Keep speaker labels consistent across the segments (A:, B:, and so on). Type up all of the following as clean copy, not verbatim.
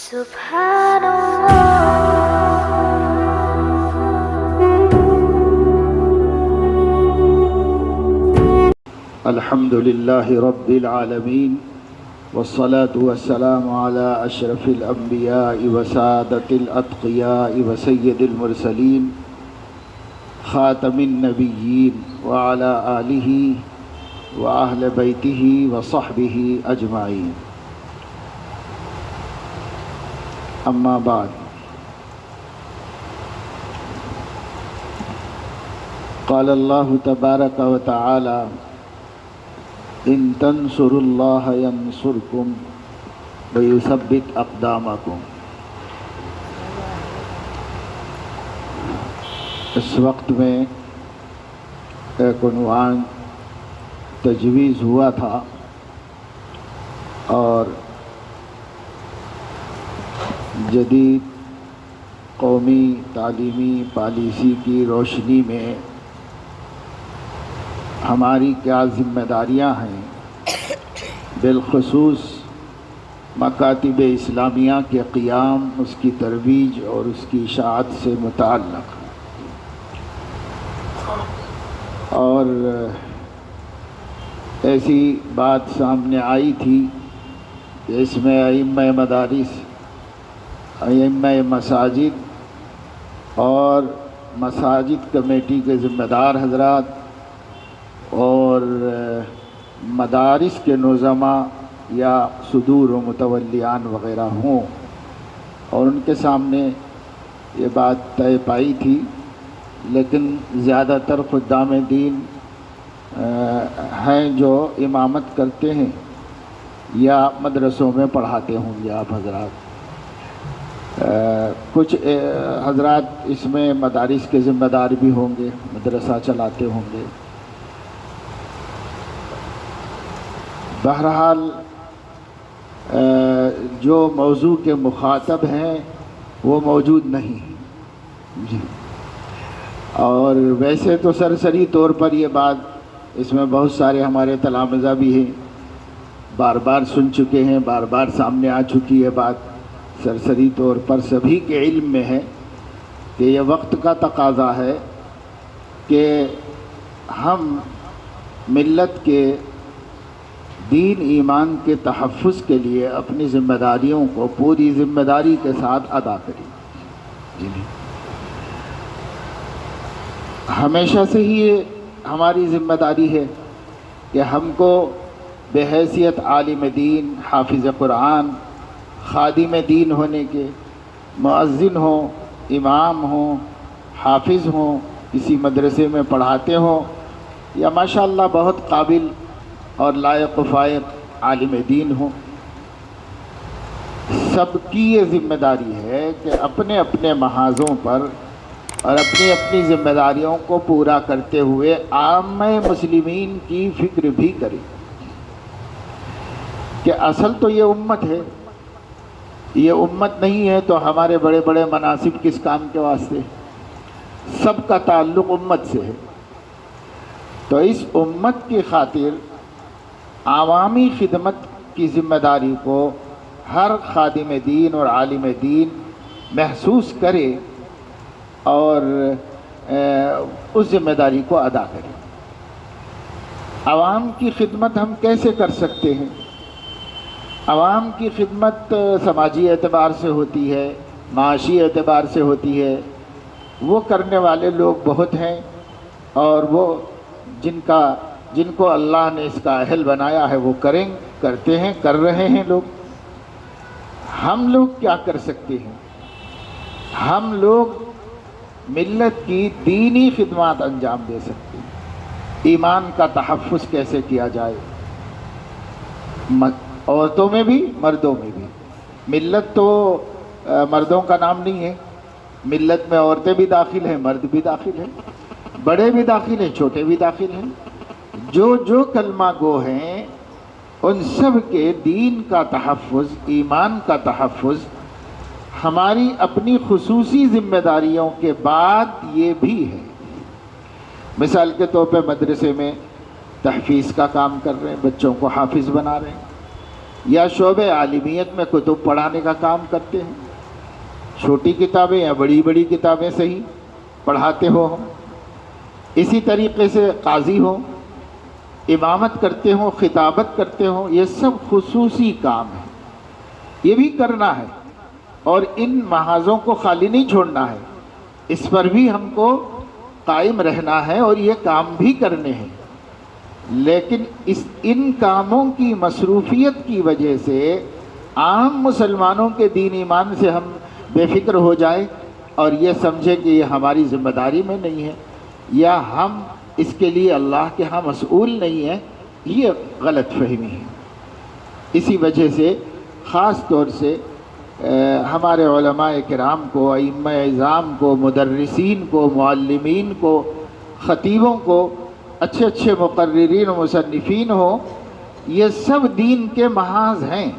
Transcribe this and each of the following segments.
A: الحمد لله رب العالمين والصلاة والسلام على أشرف الأنبياء وسادة الأتقياء وسيد المرسلين خاتم النبيين وعلى آله وأهل بيته وصحبه أجمعين. أما بعد، قال الله تبارك وتعالى: إن تنصروا الله ينصركم ويثبت أقدامكم. اس وقت میں ایک عنوان تجویز ہوا تھا اور جدید قومی تعلیمی پالیسی کی روشنی میں ہماری کیا ذمہ داریاں ہیں، بالخصوص مکاتب اسلامیہ کے قیام، اس کی ترویج اور اس کی اشاعت سے متعلق. اور ایسی بات سامنے آئی تھی کہ اس میں ائمہ مدارس، ائمہ مساجد اور مساجد کمیٹی کے ذمہ دار حضرات اور مدارس کے نظماء یا صدور و متولیان وغیرہ ہوں، اور ان کے سامنے یہ بات طے پائی تھی. لیکن زیادہ تر خدام دین ہیں جو امامت کرتے ہیں یا مدرسوں میں پڑھاتے ہوں گے آپ حضرات. کچھ حضرات اس میں مدارس کے ذمہ دار بھی ہوں گے، مدرسہ چلاتے ہوں گے. بہرحال جو موضوع کے مخاطب ہیں وہ موجود نہیں جی. اور ویسے تو سرسری طور پر یہ بات، اس میں بہت سارے ہمارے تلامذہ بھی ہیں، بار بار سن چکے ہیں، بار بار سامنے آ چکی ہے بات. سرسری طور پر سبھی کے علم میں ہے کہ یہ وقت کا تقاضا ہے کہ ہم ملت کے دین ایمان کے تحفظ کے لیے اپنی ذمہ داریوں کو پوری ذمہ داری کے ساتھ ادا کریں. جی ہمیشہ سے ہی یہ ہماری ذمہ داری ہے کہ ہم کو بحیثیت عالم دین، حافظ قرآن، خادم دین ہونے کے، مؤذن ہوں، امام ہوں، حافظ ہوں، کسی مدرسے میں پڑھاتے ہوں، یا ماشاءاللہ بہت قابل اور لائق و فائق عالم دین ہوں، سب کی یہ ذمہ داری ہے کہ اپنے اپنے محاذوں پر اور اپنی اپنی ذمہ داریوں کو پورا کرتے ہوئے عامہ مسلمین کی فکر بھی کریں کہ اصل تو یہ امت ہے. یہ امت نہیں ہے تو ہمارے بڑے بڑے مناصب کس کام کے واسطے؟ سب کا تعلق امت سے ہے. تو اس امت کی خاطر عوامی خدمت کی ذمہ داری کو ہر خادم دین اور عالم دین محسوس کرے اور اس ذمہ داری کو ادا کرے. عوام کی خدمت ہم کیسے کر سکتے ہیں؟ عوام کی خدمت سماجی اعتبار سے ہوتی ہے، معاشی اعتبار سے ہوتی ہے. وہ کرنے والے لوگ بہت ہیں، اور وہ جن کو اللہ نے اس کا اہل بنایا ہے وہ کرتے ہیں، کر رہے ہیں لوگ. ہم لوگ کیا کر سکتے ہیں؟ ہم لوگ ملت کی دینی خدمات انجام دے سکتے ہیں. ایمان کا تحفظ کیسے کیا جائے، عورتوں میں بھی مردوں میں بھی. ملت تو مردوں کا نام نہیں ہے، ملت میں عورتیں بھی داخل ہیں، مرد بھی داخل ہیں، بڑے بھی داخل ہیں، چھوٹے بھی داخل ہیں. جو کلمہ گو ہیں ان سب کے دین کا تحفظ، ایمان کا تحفظ ہماری اپنی خصوصی ذمہ داریوں کے بعد یہ بھی ہے. مثال کے طور پہ مدرسے میں تحفیظ کا کام کر رہے ہیں، بچوں کو حافظ بنا رہے ہیں. یا شعبہ عالمیت میں کتب پڑھانے کا کام کرتے ہیں، چھوٹی کتابیں یا بڑی بڑی کتابیں صحیح پڑھاتے ہو ہم، اسی طریقے سے قاضی ہوں، امامت کرتے ہوں، خطابت کرتے ہوں، یہ سب خصوصی کام ہے، یہ بھی کرنا ہے، اور ان محاذوں کو خالی نہیں چھوڑنا ہے، اس پر بھی ہم کو قائم رہنا ہے اور یہ کام بھی کرنے ہیں۔ لیکن ان کاموں کی مصروفیت کی وجہ سے عام مسلمانوں کے دین ایمان سے ہم بے فکر ہو جائیں اور یہ سمجھیں کہ یہ ہماری ذمہ داری میں نہیں ہے یا ہم اس کے لیے اللہ کے ہاں مسئول نہیں ہیں، یہ غلط فہمی ہے۔ اسی وجہ سے خاص طور سے ہمارے علماء کرام کو، ائمہ اعظام کو، مدرسین کو، معلمین کو، خطیبوں کو، اچھے اچھے مقررین و مصنفین ہوں، یہ سب دین کے محاذ ہیں،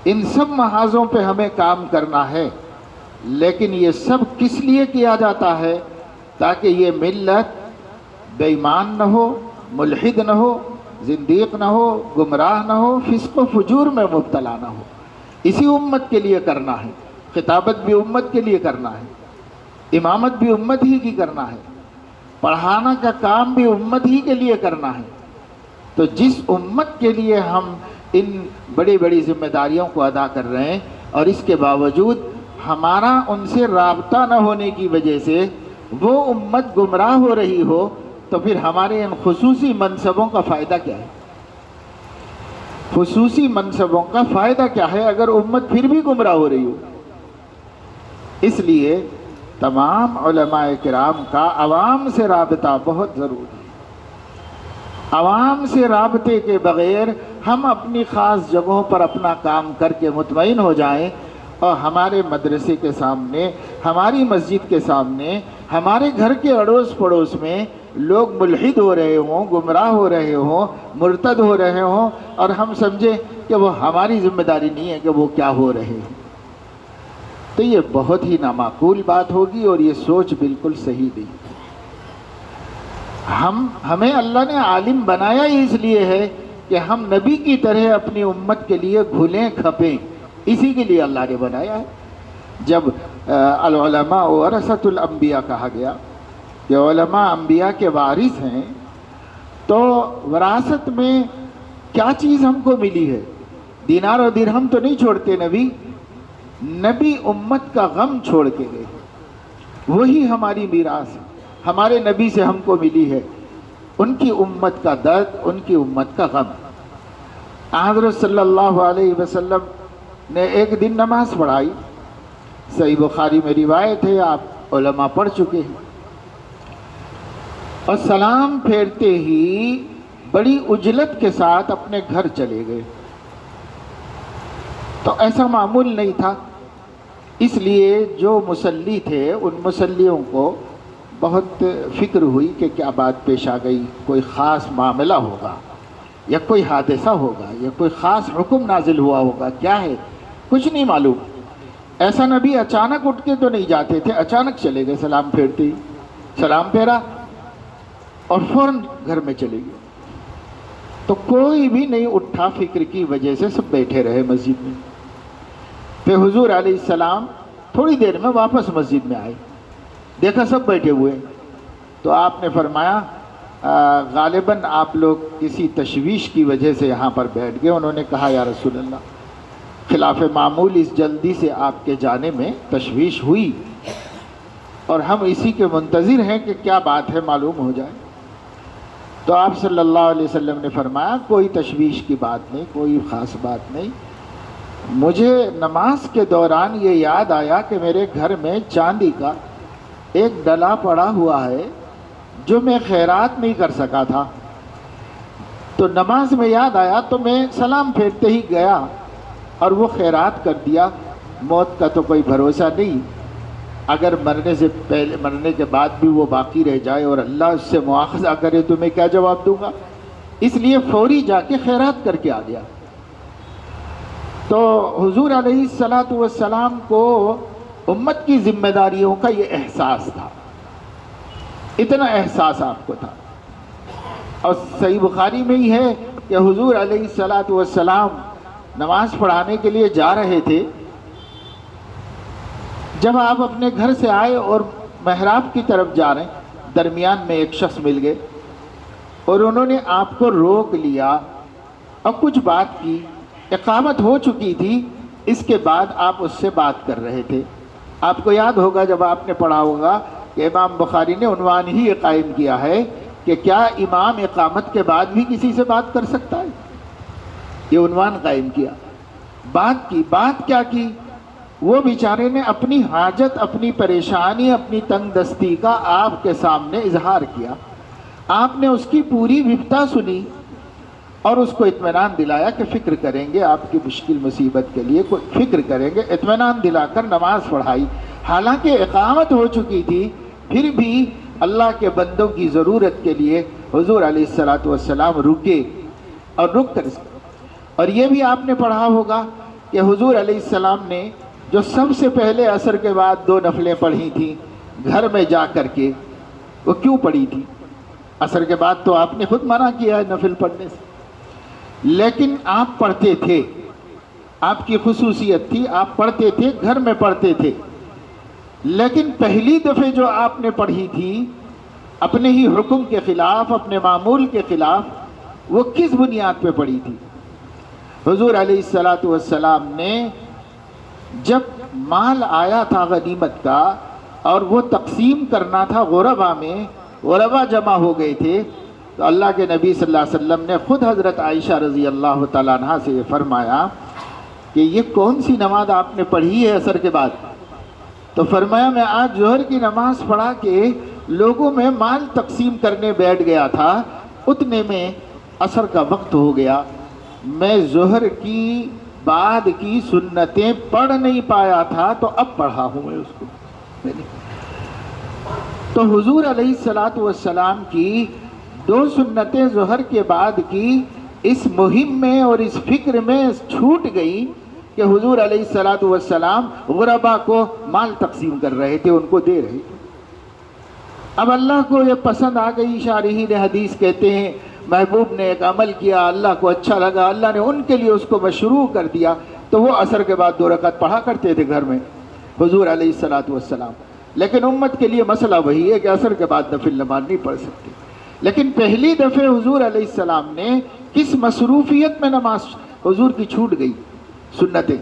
A: ان سب محاذوں پہ ہمیں کام کرنا ہے۔ لیکن یہ سب کس لیے کیا جاتا ہے؟ تاکہ یہ ملت بے ایمان نہ ہو، ملحد نہ ہو، زندیق نہ ہو، گمراہ نہ ہو، فسق و فجور میں مبتلا نہ ہو۔ اسی امت کے لیے کرنا ہے، خطابت بھی امت کے لیے کرنا ہے، امامت بھی امت ہی کی کرنا ہے، پڑھانا کا کام بھی امت ہی کے لیے کرنا ہے۔ تو جس امت کے لیے ہم ان بڑی بڑی ذمہ داریوں کو ادا کر رہے ہیں اور اس کے باوجود ہمارا ان سے رابطہ نہ ہونے کی وجہ سے وہ امت گمراہ ہو رہی ہو، تو پھر ہمارے ان خصوصی منصبوں کا فائدہ کیا ہے؟ خصوصی منصبوں کا فائدہ کیا ہے اگر امت پھر بھی گمراہ ہو رہی ہو؟ اس لیے تمام علماء کرام کا عوام سے رابطہ بہت ضروری ہے۔ عوام سے رابطے کے بغیر ہم اپنی خاص جگہوں پر اپنا کام کر کے مطمئن ہو جائیں اور ہمارے مدرسے کے سامنے، ہماری مسجد کے سامنے، ہمارے گھر کے اڑوس پڑوس میں لوگ ملحد ہو رہے ہوں، گمراہ ہو رہے ہوں، مرتد ہو رہے ہوں، اور ہم سمجھیں کہ وہ ہماری ذمہ داری نہیں ہے کہ وہ کیا ہو رہے ہیں، تو یہ بہت ہی نامعقول بات ہوگی اور یہ سوچ بالکل صحیح نہیں۔ ہمیں اللہ نے عالم بنایا ہی اس لیے ہے کہ ہم نبی کی طرح اپنی امت کے لیے گھلیں کھپیں، اسی کے لیے اللہ نے بنایا ہے۔ جب العلماء ورثۃ الانبیاء کہا گیا کہ علماء انبیاء کے وارث ہیں، تو وراثت میں کیا چیز ہم کو ملی ہے؟ دینار و درہم تو نہیں چھوڑتے نبی امت کا غم چھوڑ کے گئے، وہی ہماری میراث ہے، ہمارے نبی سے ہم کو ملی ہے، ان کی امت کا درد، ان کی امت کا غم۔ حضرت صلی اللہ علیہ وسلم نے ایک دن نماز پڑھائی، صحیح بخاری میں روایت ہے، آپ علماء پڑھ چکے ہیں، اور سلام پھیرتے ہی بڑی عجلت کے ساتھ اپنے گھر چلے گئے۔ تو ایسا معمول نہیں تھا، اس لیے جو مصلی تھے ان مصلیوں کو بہت فکر ہوئی کہ کیا بات پیش آ گئی، کوئی خاص معاملہ ہوگا یا کوئی حادثہ ہوگا یا کوئی خاص حکم نازل ہوا ہوگا، کیا ہے کچھ نہیں معلوم۔ ایسا نبی اچانک اٹھ کے تو نہیں جاتے تھے، اچانک چلے گئے، سلام پھیرتے ہی سلام پھیرا اور فوراً گھر میں چلے گئے۔ تو کوئی بھی نہیں اٹھا، فکر کی وجہ سے سب بیٹھے رہے مسجد میں۔ پھر حضور علیہ السلام تھوڑی دیر میں واپس مسجد میں آئے، دیکھا سب بیٹھے ہوئے، تو آپ نے فرمایا غالباً آپ لوگ کسی تشویش کی وجہ سے یہاں پر بیٹھ گئے۔ انہوں نے کہا یا رسول اللہ، خلاف معمول اس جلدی سے آپ کے جانے میں تشویش ہوئی اور ہم اسی کے منتظر ہیں کہ کیا بات ہے معلوم ہو جائے۔ تو آپ صلی اللہ علیہ وسلم نے فرمایا کوئی تشویش کی بات نہیں، کوئی خاص بات نہیں، مجھے نماز کے دوران یہ یاد آیا کہ میرے گھر میں چاندی کا ایک ڈلا پڑا ہوا ہے جو میں خیرات نہیں کر سکا تھا، تو نماز میں یاد آیا تو میں سلام پھیرتے ہی گیا اور وہ خیرات کر دیا۔ موت کا تو کوئی بھروسہ نہیں، اگر مرنے سے پہلے، مرنے کے بعد بھی وہ باقی رہ جائے اور اللہ اس سے مواخذہ کرے تو میں کیا جواب دوں گا، اس لیے فوری جا کے خیرات کر کے آ گیا۔ تو حضور علیہ السلام کو امت کی ذمہ داریوں کا یہ احساس تھا، اتنا احساس آپ کو تھا۔ اور صحیح بخاری میں ہی ہے کہ حضور علیہ السلام نماز پڑھانے کے لیے جا رہے تھے، جب آپ اپنے گھر سے آئے اور محراب کی طرف جا رہے ہیں، درمیان میں ایک شخص مل گئے اور انہوں نے آپ کو روک لیا اور کچھ بات کی، اقامت ہو چکی تھی، اس کے بعد آپ اس سے بات کر رہے تھے۔ آپ کو یاد ہوگا جب آپ نے پڑھا ہوگا کہ امام بخاری نے عنوان ہی قائم کیا ہے کہ کیا امام اقامت کے بعد بھی کسی سے بات کر سکتا ہے؟ یہ عنوان قائم کیا، بات کی۔ بات کیا کی؟ وہ بیچارے نے اپنی حاجت، اپنی پریشانی، اپنی تنگ دستی کا آپ کے سامنے اظہار کیا۔ آپ نے اس کی پوری وفتا سنی اور اس کو اطمینان دلایا کہ فکر کریں گے، آپ کی مشکل مصیبت کے لیے کوئی فکر کریں گے، اطمینان دلا کر نماز پڑھائی۔ حالانکہ اقامت ہو چکی تھی، پھر بھی اللہ کے بندوں کی ضرورت کے لیے حضور علیہ السلام رکے اور رک کر، اور یہ بھی آپ نے پڑھا ہوگا کہ حضور علیہ السلام نے جو سب سے پہلے عصر کے بعد 2 نفلیں پڑھی تھیں گھر میں جا کر کے، وہ کیوں پڑھی تھی؟ عصر کے بعد تو آپ نے خود منع کیا ہے نفل پڑھنے سے، لیکن آپ پڑھتے تھے، آپ کی خصوصیت تھی، آپ پڑھتے تھے، گھر میں پڑھتے تھے۔ لیکن پہلی دفعہ جو آپ نے پڑھی تھی اپنے ہی حکم کے خلاف، اپنے معمول کے خلاف، وہ کس بنیاد پہ پڑھی تھی؟ حضور علیہ السلام نے جب مال آیا تھا غنیمت کا اور وہ تقسیم کرنا تھا غربا میں، غربا جمع ہو گئے تھے، تو اللہ کے نبی صلی اللہ علیہ وسلم نے خود حضرت عائشہ رضی اللہ تعالیٰ عنہ سے یہ فرمایا کہ یہ کون سی نماز آپ نے پڑھی ہے عصر کے بعد؟ تو فرمایا میں آج ظہر کی نماز پڑھا کے لوگوں میں مال تقسیم کرنے بیٹھ گیا تھا، اتنے میں عصر کا وقت ہو گیا، میں ظہر کی بعد کی سنتیں پڑھ نہیں پایا تھا، تو اب پڑھا ہوں میں اس کو۔ تو حضور علیہ السلام کی 2 سنتیں ظہر کے بعد کی اس مہم میں اور اس فکر میں چھوٹ گئی کہ حضور علیہ السلام غربا کو مال تقسیم کر رہے تھے، ان کو دے رہے تھے۔ اب اللہ کو یہ پسند آ گئی، شارحین حدیث کہتے ہیں محبوب نے ایک عمل کیا، اللہ کو اچھا لگا، اللہ نے ان کے لیے اس کو مشروع کر دیا، تو وہ عصر کے بعد 2 رکعت پڑھا کرتے تھے گھر میں حضور علیہ السلام۔ لیکن امت کے لیے مسئلہ وہی ہے کہ عصر کے بعد نفل نماز نہیں پڑھ سکتے۔ لیکن پہلی دفعہ حضور علیہ السلام نے کس مصروفیت میں نماز حضور کی چھوٹ گئی، سنتیں،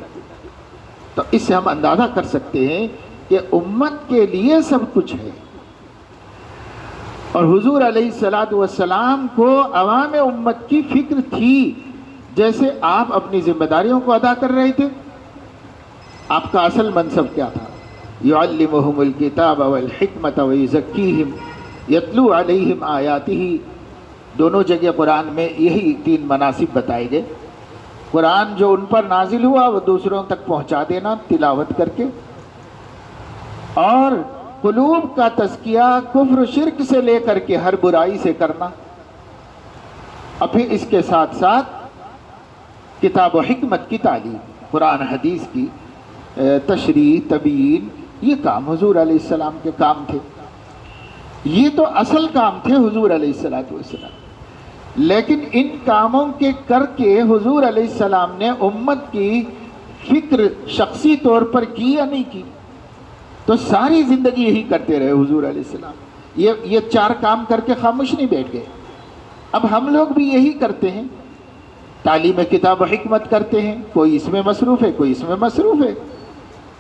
A: تو اس سے ہم اندازہ کر سکتے ہیں کہ امت کے لیے سب کچھ ہے، اور حضور علیہ السلام کو عوام امت کی فکر تھی، جیسے آپ اپنی ذمہ داریوں کو ادا کر رہے تھے۔ آپ کا اصل منصب کیا تھا؟ یعلمہم الکتاب والحکمت ویزکیہم یتلو علیہم آیاتہ۔ دونوں جگہ قرآن میں یہی 3 مناصب بتائے گئے۔ قرآن جو ان پر نازل ہوا وہ دوسروں تک پہنچا دینا تلاوت کر کے، اور قلوب کا تزکیہ کفر و شرک سے لے کر کے ہر برائی سے کرنا، اور پھر اس کے ساتھ ساتھ کتاب و حکمت کی تعلیم، قرآن حدیث کی تشریح تبیین، یہ کام حضور علیہ السلام کے کام تھے، یہ تو اصل کام تھے حضور علیہ السلام۔ لیکن ان کاموں کے کر کے حضور علیہ السلام نے امت کی فکر شخصی طور پر کی یا نہیں کی؟ تو ساری زندگی یہی کرتے رہے حضور علیہ السلام، یہ 4 کام کر کے خاموش نہیں بیٹھ گئے۔ اب ہم لوگ بھی یہی کرتے ہیں، تعلیم کتاب و حکمت کرتے ہیں، کوئی اس میں مصروف ہے، کوئی اس میں مصروف ہے،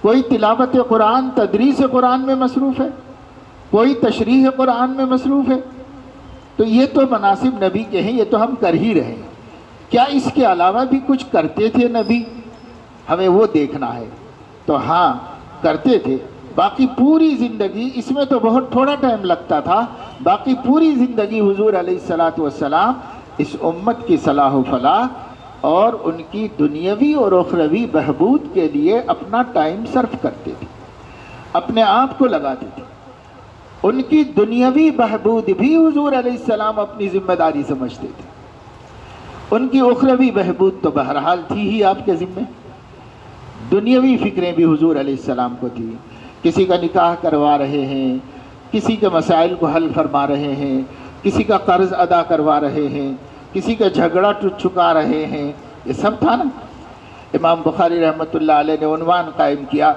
A: کوئی تلاوت قرآن تدریس قرآن میں مصروف ہے، کوئی تشریح قرآن میں مصروف ہے۔ تو یہ تو مناسب نبی کے ہیں، یہ تو ہم کر ہی رہے ہیں، کیا اس کے علاوہ بھی کچھ کرتے تھے نبی؟ ہمیں وہ دیکھنا ہے۔ تو ہاں کرتے تھے، باقی پوری زندگی، اس میں تو بہت تھوڑا ٹائم لگتا تھا، باقی پوری زندگی حضور علیہ السلام اس امت کی صلاح و فلاح اور ان کی دنیاوی اور اخروی بہبود کے لیے اپنا ٹائم صرف کرتے تھے، اپنے آپ کو لگاتے تھے۔ ان کی دنیاوی بہبود بھی حضور علیہ السلام اپنی ذمہ داری سمجھتے تھے، ان کی اخروی بہبود تو بہرحال تھی ہی آپ کے ذمہ۔ دنیاوی فکریں بھی حضور علیہ السلام کو تھی، کسی کا نکاح کروا رہے ہیں، کسی کے مسائل کو حل فرما رہے ہیں، کسی کا قرض ادا کروا رہے ہیں، کسی کا جھگڑا چھکا رہے ہیں، یہ سب تھا نا۔ امام بخاری رحمۃ اللہ علیہ نے عنوان قائم کیا،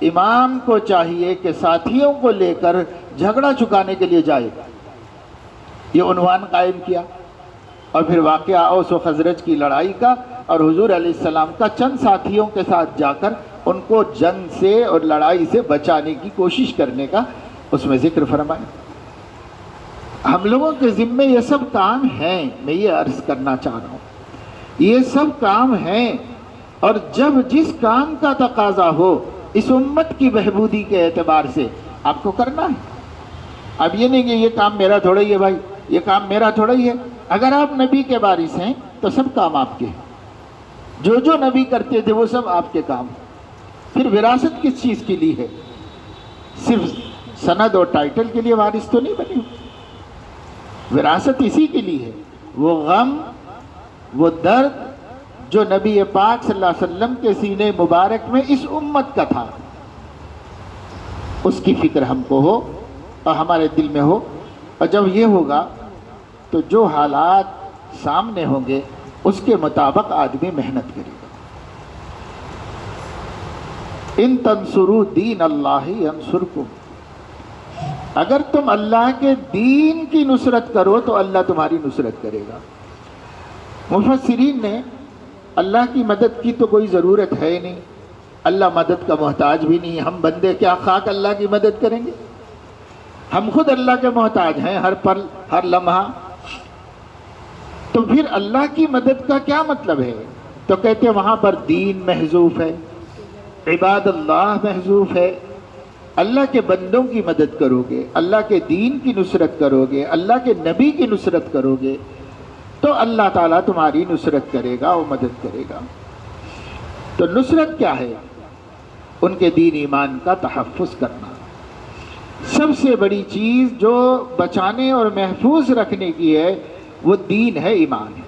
A: امام کو چاہیے کہ ساتھیوں کو لے کر جھگڑا چکانے کے لیے جائے، یہ عنوان قائم کیا۔ اور پھر واقعہ اوس و خزرج کی لڑائی کا اور حضور علیہ السلام کا چند ساتھیوں کے ساتھ جا کر ان کو جنگ سے اور لڑائی سے بچانے کی کوشش کرنے کا اس میں ذکر فرمایا۔ ہم لوگوں کے ذمے یہ سب کام ہیں، میں یہ عرض کرنا چاہ رہا ہوں، یہ سب کام ہیں، اور جب جس کام کا تقاضا ہو اس امت کی بہبودی کے اعتبار سے آپ کو کرنا ہے۔ اب یہ نہیں کہ یہ کام میرا تھوڑا ہی ہے بھائی، یہ کام میرا تھوڑا ہی ہے۔ اگر آپ نبی کے وارث ہیں تو سب کام آپ کے ہیں، جو نبی کرتے تھے وہ سب آپ کے کام۔ پھر وراثت کس چیز کے لیے ہے؟ صرف سند اور ٹائٹل کے لیے وارث تو نہیں بنی، وراثت اسی کے لیے ہے، وہ غم، وہ درد جو نبی پاک صلی اللہ علیہ وسلم کے سینے مبارک میں اس امت کا تھا، اس کی فکر ہم کو ہو اور ہمارے دل میں ہو۔ اور جب یہ ہوگا تو جو حالات سامنے ہوں گے اس کے مطابق آدمی محنت کرے گا۔ ان تنصروا دین اللہ ینصرکم، اگر تم اللہ کے دین کی نصرت کرو تو اللہ تمہاری نصرت کرے گا۔ مفسرین نے اللہ کی مدد کی تو کوئی ضرورت ہے ہی نہیں، اللہ مدد کا محتاج بھی نہیں، ہم بندے کیا خاک اللہ کی مدد کریں گے؟ ہم خود اللہ کے محتاج ہیں ہر پل ہر لمحہ، تو پھر اللہ کی مدد کا کیا مطلب ہے؟ تو کہتے ہیں وہاں پر دین محذوف ہے، عباد اللہ محذوف ہے۔ اللہ کے بندوں کی مدد کرو گے، اللہ کے دین کی نصرت کرو گے، اللہ کے نبی کی نصرت کرو گے تو اللہ تعالیٰ تمہاری نصرت کرے گا اور مدد کرے گا۔ تو نصرت کیا ہے؟ ان کے دین ایمان کا تحفظ کرنا۔ سب سے بڑی چیز جو بچانے اور محفوظ رکھنے کی ہے وہ دین ہے، ایمان ہے۔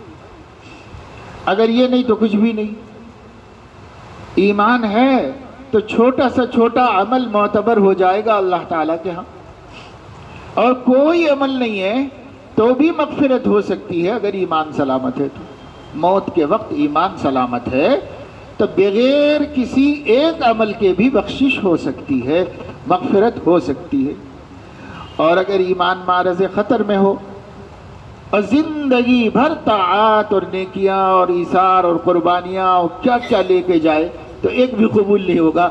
A: اگر یہ نہیں تو کچھ بھی نہیں۔ ایمان ہے تو چھوٹا سا چھوٹا عمل معتبر ہو جائے گا اللہ تعالیٰ کے ہاں، اور کوئی عمل نہیں ہے تو بھی مغفرت ہو سکتی ہے اگر ایمان سلامت ہے تو۔ موت کے وقت ایمان سلامت ہے تو بغیر کسی ایک عمل کے بھی بخشش ہو سکتی ہے، مغفرت ہو سکتی ہے۔ اور اگر ایمان معرض خطر میں ہو اور زندگی بھر طاعات اور نیکیاں اور ایثار اور قربانیاں اور کیا کیا لے کے جائے تو ایک بھی قبول نہیں ہوگا،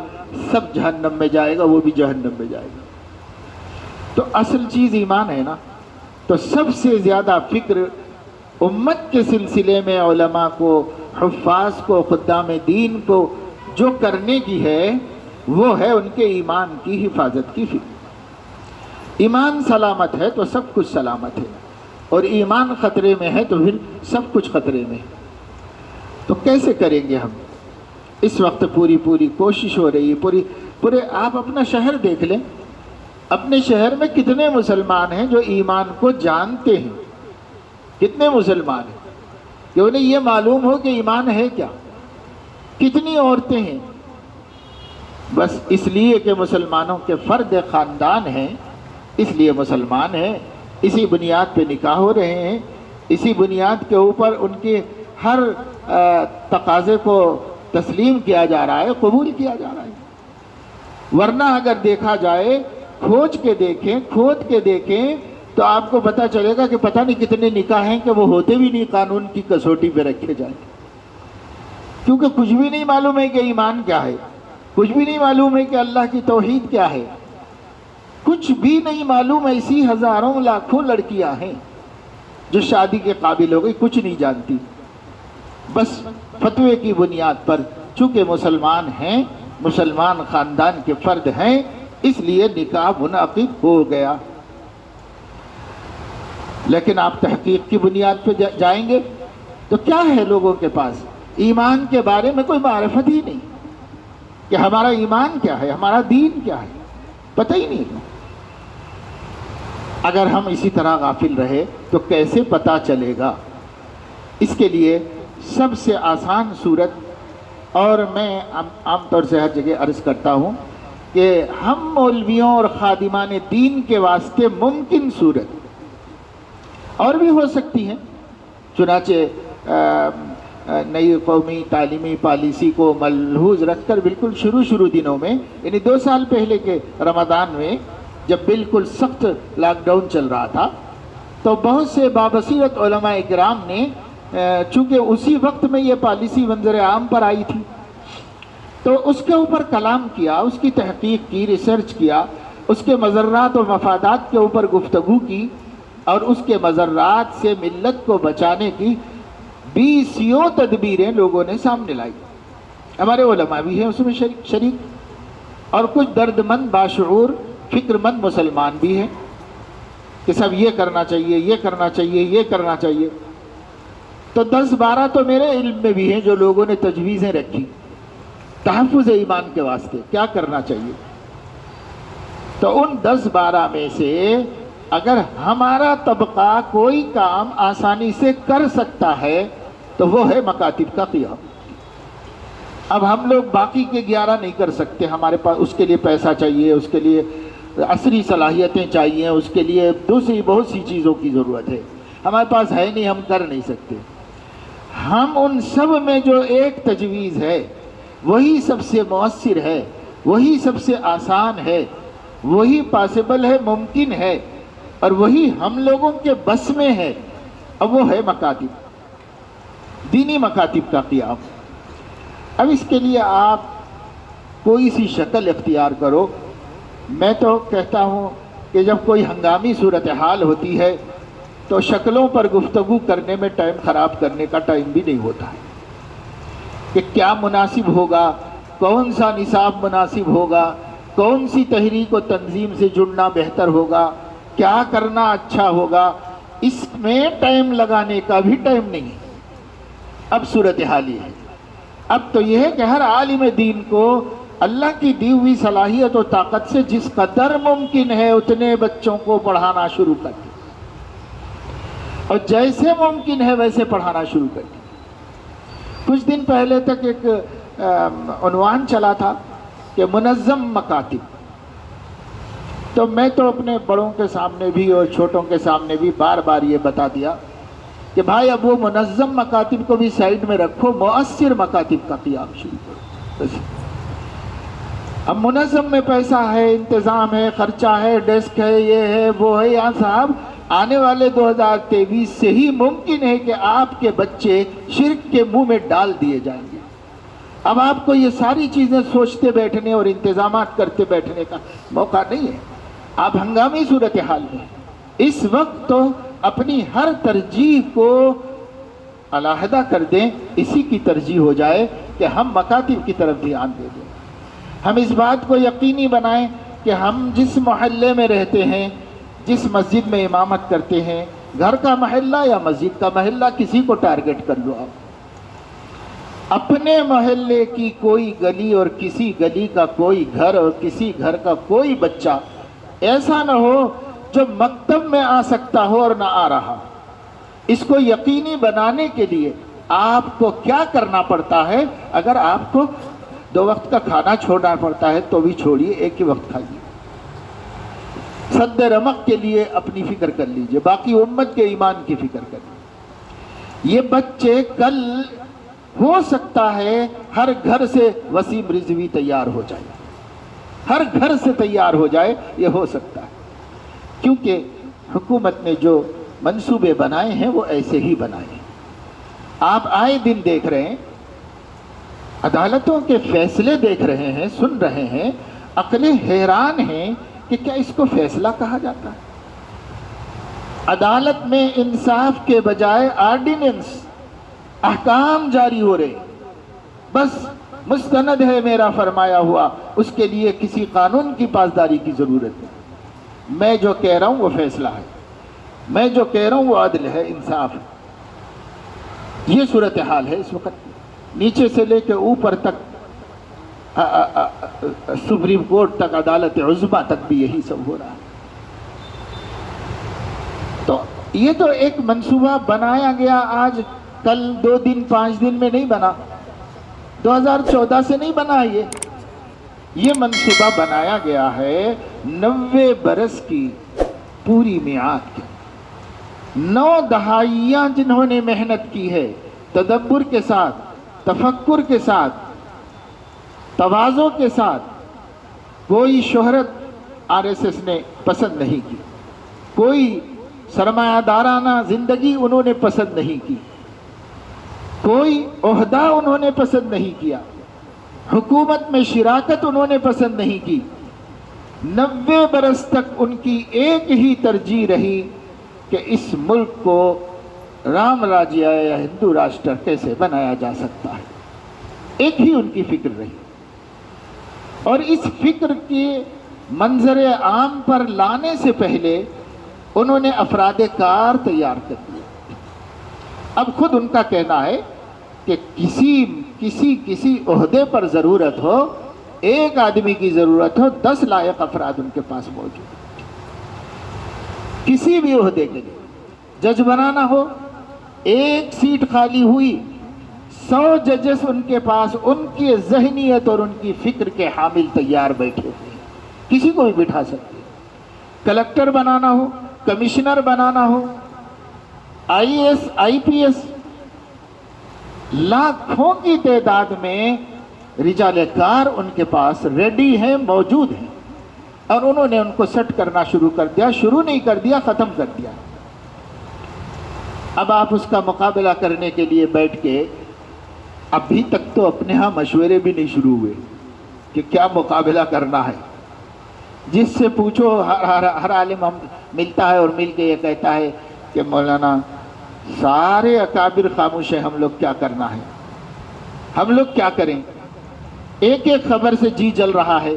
A: سب جہنم میں جائے گا، وہ بھی جہنم میں جائے گا۔ تو اصل چیز ایمان ہے نا۔ تو سب سے زیادہ فکر امت کے سلسلے میں علماء کو، حفاظ کو، خدام دین کو جو کرنے کی ہے وہ ہے ان کے ایمان کی حفاظت کی فکر۔ ایمان سلامت ہے تو سب کچھ سلامت ہے، اور ایمان خطرے میں ہے تو پھر سب کچھ خطرے میں ہے۔ تو کیسے کریں گے ہم؟ اس وقت پوری کوشش ہو رہی ہے، پورے آپ اپنا شہر دیکھ لیں، اپنے شہر میں کتنے مسلمان ہیں جو ایمان کو جانتے ہیں؟ کتنے مسلمان ہیں کہ انہیں یہ معلوم ہو کہ ایمان ہے کیا؟ کتنی عورتیں ہیں؟ بس اس لیے کہ مسلمانوں کے فرد خاندان ہیں، اس لیے مسلمان ہیں، اسی بنیاد پہ نکاح ہو رہے ہیں، اسی بنیاد کے اوپر ان کے ہر تقاضے کو تسلیم کیا جا رہا ہے، قبول کیا جا رہا ہے۔ ورنہ اگر دیکھا جائے، کھود کے دیکھیں تو آپ کو پتہ چلے گا کہ پتہ نہیں کتنے نکاح ہیں کہ وہ ہوتے بھی نہیں، قانون کی کسوٹی پہ رکھے جائیں، کیونکہ کچھ بھی نہیں معلوم ہے کہ ایمان کیا ہے، کچھ بھی نہیں معلوم ہے کہ اللہ کی توحید کیا ہے، کچھ بھی نہیں معلوم۔ ایسی ہزاروں لاکھوں لڑکیاں ہیں جو شادی کے قابل ہو گئی، کچھ نہیں جانتی، بس فتوے کی بنیاد پر چونکہ مسلمان ہیں، مسلمان خاندان کے فرد ہیں، اس لیے نکاح منعقد ہو گیا۔ لیکن آپ تحقیق کی بنیاد پہ جائیں گے تو کیا ہے لوگوں کے پاس؟ ایمان کے بارے میں کوئی معرفت ہی نہیں کہ ہمارا ایمان کیا ہے، ہمارا دین کیا ہے، پتہ ہی نہیں۔ اگر ہم اسی طرح غافل رہے تو کیسے پتہ چلے گا؟ اس کے لیے سب سے آسان صورت، اور میں عام طور سے ہر جگہ عرض کرتا ہوں کہ ہم مولویوں اور خادمان دین کے واسطے ممکن صورت اور بھی ہو سکتی ہیں، چنانچہ نئی قومی تعلیمی پالیسی کو ملحوظ رکھ کر بالکل شروع دنوں میں، یعنی 2 سال پہلے کے رمضان میں جب بالکل سخت لاک ڈاؤن چل رہا تھا، تو بہت سے بابصیرت علماء اکرام نے چونکہ اسی وقت میں یہ پالیسی منظر عام پر آئی تھی، تو اس کے اوپر کلام کیا، اس کی تحقیق کی، ریسرچ کیا، اس کے مضرات و مفادات کے اوپر گفتگو کی، اور اس کے مضرات سے ملت کو بچانے کی 20 تدبیریں لوگوں نے سامنے لائی۔ ہمارے علماء بھی ہیں اس میں شریک، اور کچھ درد مند باشعور فکر مند مسلمان بھی ہیں کہ سب یہ کرنا چاہیے، یہ کرنا چاہیے، یہ کرنا چاہیے۔ تو 10-12 تو میرے علم میں بھی ہیں جو لوگوں نے تجویزیں رکھی تحفظ ایمان کے واسطے کیا کرنا چاہیے۔ تو ان 10-12 میں سے اگر ہمارا طبقہ کوئی کام آسانی سے کر سکتا ہے تو وہ ہے مکاتب کا قیام۔ اب ہم لوگ باقی کے 11 نہیں کر سکتے، ہمارے پاس اس کے لیے پیسہ چاہیے، اس کے لیے عصری صلاحیتیں چاہیے، اس کے لیے دوسری بہت سی چیزوں کی ضرورت ہے، ہمارے پاس ہے نہیں، ہم کر نہیں سکتے۔ ہم ان سب میں جو ایک تجویز ہے وہی سب سے مؤثر ہے، وہی سب سے آسان ہے، وہی پاسبل ہے، ممکن ہے، اور وہی ہم لوگوں کے بس میں ہے، اب وہ ہے مکاتب، دینی مکاتب کا قیام۔ اب اس کے لیے آپ کوئی سی شکل اختیار کرو۔ میں تو کہتا ہوں کہ جب کوئی ہنگامی صورتحال ہوتی ہے تو شکلوں پر گفتگو کرنے میں ٹائم خراب کرنے کا ٹائم بھی نہیں ہوتا ہے کہ کیا مناسب ہوگا، کون سا نصاب مناسب ہوگا، کون سی تحریک و تنظیم سے جڑنا بہتر ہوگا، کیا کرنا اچھا ہوگا، اس میں ٹائم لگانے کا بھی ٹائم نہیں ہے۔ اب صورتحال یہ ہے، اب تو یہ ہے کہ ہر عالم دین کو اللہ کی دی ہوئی صلاحیت و طاقت سے جس قدر ممکن ہے اتنے بچوں کو پڑھانا شروع کر دیں، اور جیسے ممکن ہے ویسے پڑھانا شروع کر دیں۔ کچھ دن پہلے تک ایک عنوان چلا تھا کہ منظم مکاتب، تو میں تو اپنے بڑوں کے سامنے بھی اور چھوٹوں کے سامنے بھی بار بار یہ بتا دیا کہ بھائی اب وہ منظم مکاتب کو بھی سائیڈ میں رکھو، مؤثر مکاتب کا قیام شروع کرو۔ اب منظم میں پیسہ ہے، انتظام ہے، خرچہ ہے، ڈیسک ہے، یہ ہے، وہ ہے، یہاں صاحب آنے والے 2023 سے ہی ممکن ہے کہ آپ کے بچے شرک کے منہ میں ڈال دیے جائیں گے۔ اب آپ کو یہ ساری چیزیں سوچتے بیٹھنے اور انتظامات کرتے بیٹھنے کا موقع نہیں ہے، آپ ہنگامی صورتحال میں اس وقت تو اپنی ہر ترجیح کو علیحدہ کر دیں، اسی کی ترجیح ہو جائے کہ ہم مکاتب کی طرف دھیان دے دیں۔ ہم اس بات کو یقینی بنائیں کہ ہم جس محلے میں رہتے ہیں، جس مسجد میں امامت کرتے ہیں، گھر کا محلہ یا مسجد کا محلہ، کسی کو ٹارگٹ کر لو آپ، اپنے محلے کی کوئی گلی اور کسی گلی کا کوئی گھر اور کسی گھر کا کوئی بچہ ایسا نہ ہو جو مکتب میں آ سکتا ہو اور نہ آ رہا۔ اس کو یقینی بنانے کے لیے آپ کو کیا کرنا پڑتا ہے؟ اگر آپ کو 2 وقت کا کھانا چھوڑنا پڑتا ہے تو بھی چھوڑیے، ایک ہی وقت کھائیے۔ سد رمق کے لیے اپنی فکر کر لیجئے، باقی امت کے ایمان کی فکر کر لیجئے۔ یہ بچے کل ہو سکتا ہے ہر گھر سے وسیم رضوی تیار ہو جائے، ہر گھر سے تیار ہو جائے، یہ ہو سکتا ہے، کیونکہ حکومت نے جو منصوبے بنائے ہیں وہ ایسے ہی بنائے ہیں۔ آپ آئے دن دیکھ رہے ہیں، عدالتوں کے فیصلے دیکھ رہے ہیں، سن رہے ہیں، عقلیں حیران ہیں کہ کیا اس کو فیصلہ کہا جاتا ہے؟ عدالت میں انصاف کے بجائے آرڈیننس، احکام جاری ہو رہے، بس مستند ہے میرا فرمایا ہوا، اس کے لیے کسی قانون کی پاسداری کی ضرورت ہے۔ میں جو کہہ رہا ہوں وہ فیصلہ ہے، میں جو کہہ رہا ہوں وہ عدل ہے، انصاف ہے۔ یہ صورتحال ہے اس وقت، نیچے سے لے کے اوپر تک، سپریم کورٹ تک، عدالت عظمیٰ تک بھی یہی سب ہو رہا ہے۔ تو یہ تو ایک منصوبہ بنایا گیا، آج کل 2 دن 5 دن میں نہیں بنا، 2014 سے نہیں بنا، یہ منصوبہ بنایا گیا ہے 90 برس کی پوری میعاد کے، 9 دہائیاں جنہوں نے محنت کی ہے، تدبر کے ساتھ، تفکر کے ساتھ، تواضع کے ساتھ. کوئی شہرت آر ایس ایس نے پسند نہیں کی، کوئی سرمایہ دارانہ زندگی انہوں نے پسند نہیں کی، کوئی عہدہ انہوں نے پسند نہیں کیا، حکومت میں شراکت انہوں نے پسند نہیں کی. 90 برس تک ان کی ایک ہی ترجیح رہی کہ اس ملک کو رام راجیہ یا ہندو راشٹر کیسے بنایا جا سکتا ہے. ایک ہی ان کی فکر رہی، اور اس فکر کے منظر عام پر لانے سے پہلے انہوں نے افراد کار تیار کر دیا. اب خود ان کا کہنا ہے کہ کسی عہدے پر ضرورت ہو، ایک آدمی کی ضرورت ہو، 10 لائق افراد ان کے پاس موجود ہیں. کسی بھی عہدے کے لیے جج بنانا ہو، ایک سیٹ خالی ہوئی، 100 ججز ان کے پاس ان کی ذہنیت اور ان کی فکر کے حامل تیار بیٹھے ہوئے ہیں، کسی کو بھی بٹھا سکتے ہیں. کلکٹر بنانا ہو، کمشنر بنانا ہو، IAS IPS، لاکھوں کی تعداد میں رجال کار ان کے پاس ریڈی ہیں، موجود ہیں، اور انہوں نے ان کو سیٹ کرنا شروع کر دیا. شروع نہیں کر دیا، ختم کر دیا. اب آپ اس کا مقابلہ کرنے کے لیے بیٹھ کے ابھی تک تو اپنے ہاں مشورے بھی نہیں شروع ہوئے کہ کیا مقابلہ کرنا ہے. جس سے پوچھو ہر عالم ہم ملتا ہے اور مل کے یہ کہتا ہے کہ مولانا سارے اکابر خاموش ہیں، ہم لوگ کیا کرنا ہے، ہم لوگ کیا کریں. ایک ایک خبر سے جی جل رہا ہے،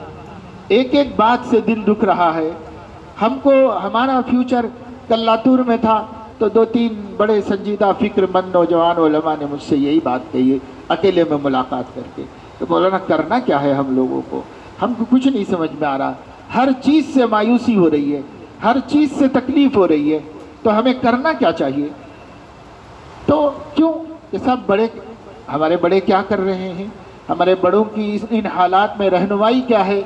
A: ایک ایک بات سے دل دکھ رہا ہے. ہم کو ہمارا فیوچر کلاتور میں تھا تو 2-3 بڑے سنجیدہ فکر مند نوجوان علماء نے مجھ سے یہی بات کہی ہے اکیلے میں ملاقات کر کے کہ مولانا کرنا کیا ہے ہم لوگوں کو، ہم کو کچھ نہیں سمجھ میں آ رہا، ہر چیز سے مایوسی ہو رہی ہے، ہر چیز سے تکلیف ہو رہی ہے، تو ہمیں کرنا کیا چاہیے. تو کیوں کہ سب بڑے، ہمارے بڑے کیا کر رہے ہیں، ہمارے بڑوں کی ان حالات میں رہنمائی کیا ہے.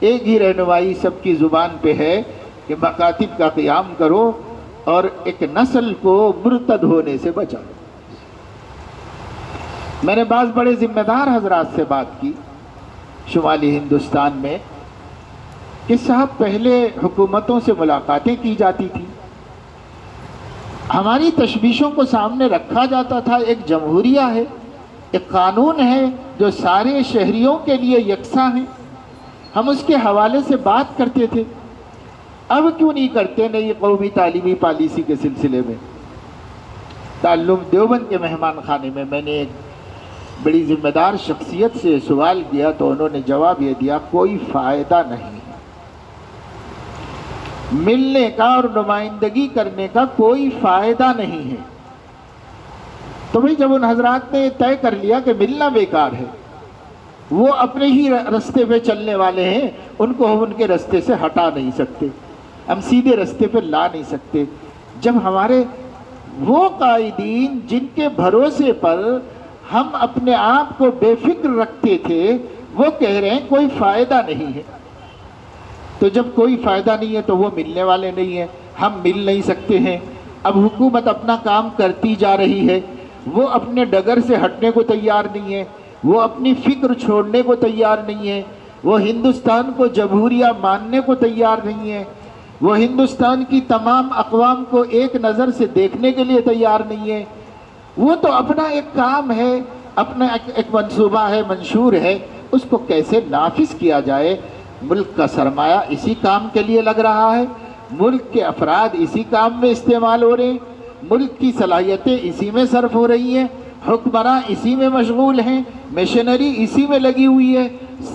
A: ایک ہی رہنمائی سب کی زبان پہ ہے کہ مکاتب کا قیام کرو اور ایک نسل کو مرتد ہونے سے بچاؤ. میں نے بعض بڑے ذمہ دار حضرات سے بات کی شمالی ہندوستان میں کہ صاحب پہلے حکومتوں سے ملاقاتیں کی جاتی تھیں، ہماری تشویشوں کو سامنے رکھا جاتا تھا، ایک جمہوریہ ہے، ایک قانون ہے جو سارے شہریوں کے لیے یکساں ہیں، ہم اس کے حوالے سے بات کرتے تھے. اب کیوں نہیں کرتے نئی قومی تعلیمی پالیسی کے سلسلے میں. تعلم دیوبند کے مہمان خانے میں میں نے ایک بڑی ذمہ دار شخصیت سے سوال کیا تو انہوں نے جواب یہ دیا کوئی فائدہ نہیں ہے، ملنے کا اور نمائندگی کرنے کا کوئی فائدہ نہیں ہے. تو بھئی جب ان حضرات نے طے کر لیا کہ ملنا بیکار ہے، وہ اپنے ہی رستے پہ چلنے والے ہیں، ان کو ہم ان کے رستے سے ہٹا نہیں سکتے، ہم سیدھے رستے پہ لا نہیں سکتے. جب ہمارے وہ قائدین جن کے بھروسے پر ہم اپنے آپ کو بے فکر رکھتے تھے وہ کہہ رہے ہیں کوئی فائدہ نہیں ہے، تو جب کوئی فائدہ نہیں ہے تو وہ ملنے والے نہیں ہیں، ہم مل نہیں سکتے ہیں. اب حکومت اپنا کام کرتی جا رہی ہے، وہ اپنے ڈگر سے ہٹنے کو تیار نہیں ہے، وہ اپنی فکر چھوڑنے کو تیار نہیں ہے، وہ ہندوستان کو جمہوریہ ماننے کو تیار نہیں ہے، وہ ہندوستان کی تمام اقوام کو ایک نظر سے دیکھنے کے لیے تیار نہیں ہے. وہ تو اپنا ایک کام ہے، اپنا ایک منصوبہ ہے، منشور ہے، اس کو کیسے نافذ کیا جائے. ملک کا سرمایہ اسی کام کے لیے لگ رہا ہے، ملک کے افراد اسی کام میں استعمال ہو رہے ہیں، ملک کی صلاحیتیں اسی میں صرف ہو رہی ہیں، حکمراں اسی میں مشغول ہیں، مشنری اسی میں لگی ہوئی ہے،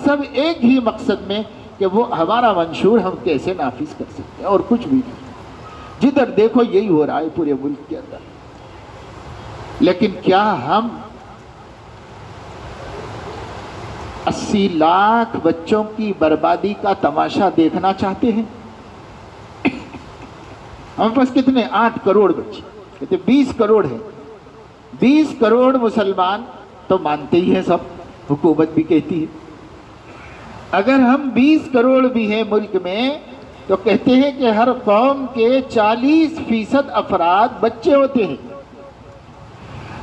A: سب ایک ہی مقصد میں کہ وہ ہمارا منشور ہم کیسے نافذ کر سکتے ہیں، اور کچھ بھی نہیں. جدھر دیکھو یہی ہو رہا ہے پورے ملک کے اندر. لیکن کیا ہم 80 لاکھ بچوں کی بربادی کا تماشا دیکھنا چاہتے ہیں؟ ہمارے پاس کتنے 8 کروڑ بچے، کہتے 20 کروڑ ہیں، 20 کروڑ مسلمان تو مانتے ہی ہیں، سب حکومت بھی کہتی ہے. اگر ہم 20 کروڑ بھی ہیں ملک میں تو کہتے ہیں کہ ہر قوم کے 40% افراد بچے ہوتے ہیں.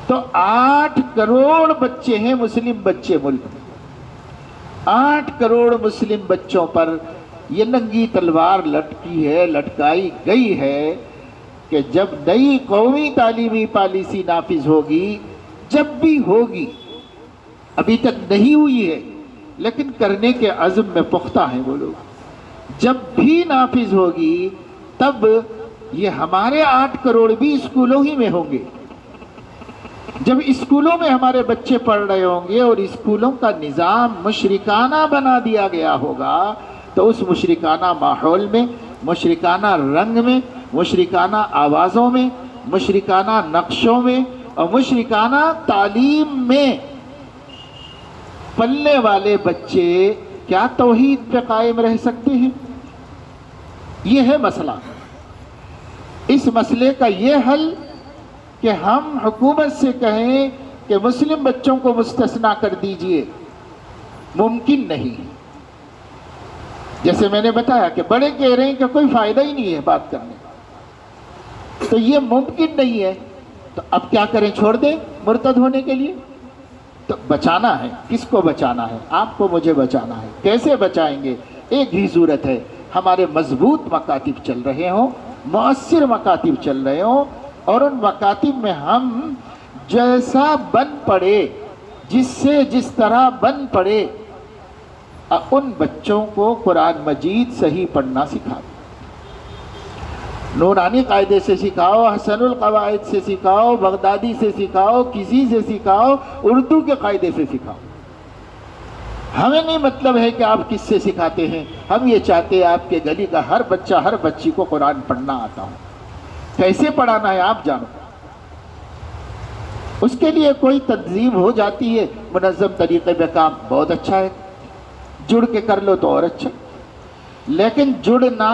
A: تو 8 کروڑ بچے ہیں مسلم بچے ملک میں. 8 کروڑ مسلم بچوں پر یہ ننگی تلوار لٹکائی گئی ہے کہ جب نئی قومی تعلیمی پالیسی نافذ ہوگی، جب بھی ہوگی، ابھی تک نہیں ہوئی ہے لیکن کرنے کے عزم میں پختہ ہیں وہ لوگ، جب بھی نافذ ہوگی تب یہ ہمارے 8 کروڑ بھی اسکولوں ہی میں ہوں گے. جب اسکولوں میں ہمارے بچے پڑھ رہے ہوں گے اور اسکولوں کا نظام مشرکانہ بنا دیا گیا ہوگا تو اس مشرکانہ ماحول میں، مشرکانہ رنگ میں، مشرکانہ آوازوں میں، مشرکانہ نقشوں میں اور مشرکانہ تعلیم میں پلنے والے بچے کیا توحید پہ قائم رہ سکتے ہیں؟ یہ ہے مسئلہ. اس مسئلے کا یہ حل کہ ہم حکومت سے کہیں کہ مسلم بچوں کو مستثنیٰ کر دیجئے، ممکن نہیں. جیسے میں نے بتایا کہ بڑے کہہ رہے ہیں کہ کوئی فائدہ ہی نہیں ہے بات کرنے کا، تو یہ ممکن نہیں ہے. تو اب کیا کریں؟ چھوڑ دیں مرتد ہونے کے لیے؟ تو بچانا ہے. کس کو بچانا ہے؟ آپ کو، مجھے بچانا ہے. کیسے بچائیں گے؟ ایک ہی صورت ہے، ہمارے مضبوط مکاتب چل رہے ہوں، مؤثر مکاتب چل رہے ہوں، اور ان مکاتب میں ہم جیسا بن پڑے، جس سے جس طرح بن پڑے، ان بچوں کو قرآن مجید صحیح پڑھنا سکھاؤ. نورانی قاعدے سے سکھاؤ، حسن القواعد سے سکھاؤ، بغدادی سے سکھاؤ، کسی سے سکھاؤ، اردو کے قاعدے سے سکھاؤ. ہمیں نہیں مطلب ہے کہ آپ کس سے سکھاتے ہیں، ہم یہ چاہتے ہیں آپ کے گلی کا ہر بچہ، ہر بچی کو قرآن پڑھنا آتا ہو. کیسے پڑھانا ہے آپ جانو. اس کے لیے کوئی تنظیم ہو جاتی ہے منظم طریقے پہ کام، بہت اچھا ہے، جڑ کے کر لو تو اور اچھا. لیکن جڑنا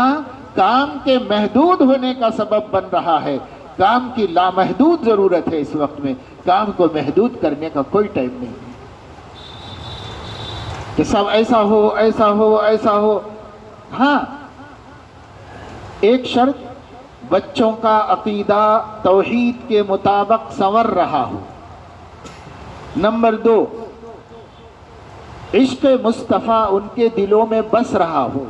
A: کام کے محدود ہونے کا سبب بن رہا ہے. کام کی لامحدود ضرورت ہے اس وقت میں. کام کو محدود کرنے کا کوئی ٹائم نہیں کہ سب ایسا ہو، ایسا ہو، ایسا ہو. ہاں، ایک شرط، بچوں کا عقیدہ توحید کے مطابق سنور رہا ہو. نمبر 2، عشق مصطفیٰ ان کے دلوں میں بس رہا ہو.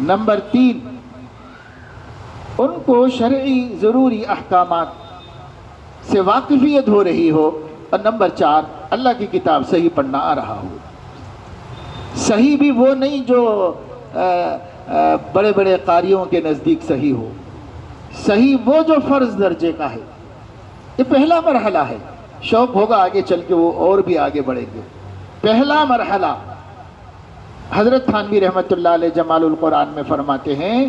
A: نمبر 3، ان کو شرعی ضروری احکامات سے واقفیت ہو رہی ہو. اور نمبر 4، اللہ کی کتاب صحیح پڑھنا آ رہا ہو. صحیح بھی وہ نہیں جو بڑے بڑے قاریوں کے نزدیک صحیح ہو، صحیح وہ جو فرض درجے کا ہے. یہ پہلا مرحلہ ہے. شوق ہوگا آگے چل کے وہ اور بھی آگے بڑھیں گے. پہلا مرحلہ حضرت تھانوی رحمۃ اللہ علیہ جمال القرآن میں فرماتے ہیں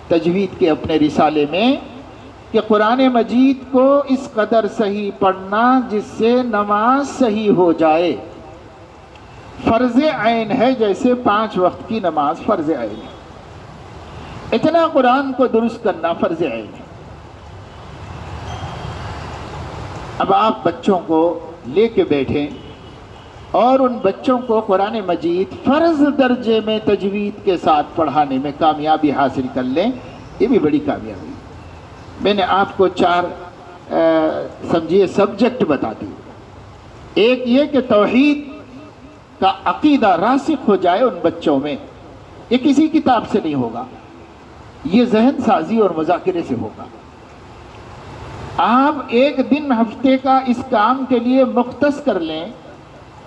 A: تجوید کے اپنے رسالے میں کہ قرآن مجید کو اس قدر صحیح پڑھنا جس سے نماز صحیح ہو جائے. فرض عین ہے، جیسے 5 وقت کی نماز فرض عین ہے. اتنا قرآن کو درست کرنا فرض عین ہے. اب آپ بچوں کو لے کے بیٹھیں اور ان بچوں کو قرآن مجید فرض درجے میں تجوید کے ساتھ پڑھانے میں کامیابی حاصل کر لیں. یہ بھی بڑی کامیابی. میں نے آپ کو 4 سمجھیے سبجیکٹ بتا دی. ایک یہ کہ توحید کا عقیدہ راسخ ہو جائے ان بچوں میں. یہ کسی کتاب سے نہیں ہوگا، یہ ذہن سازی اور مذاکرے سے ہوگا. آپ ایک دن ہفتے کا اس کام کے لیے مختص کر لیں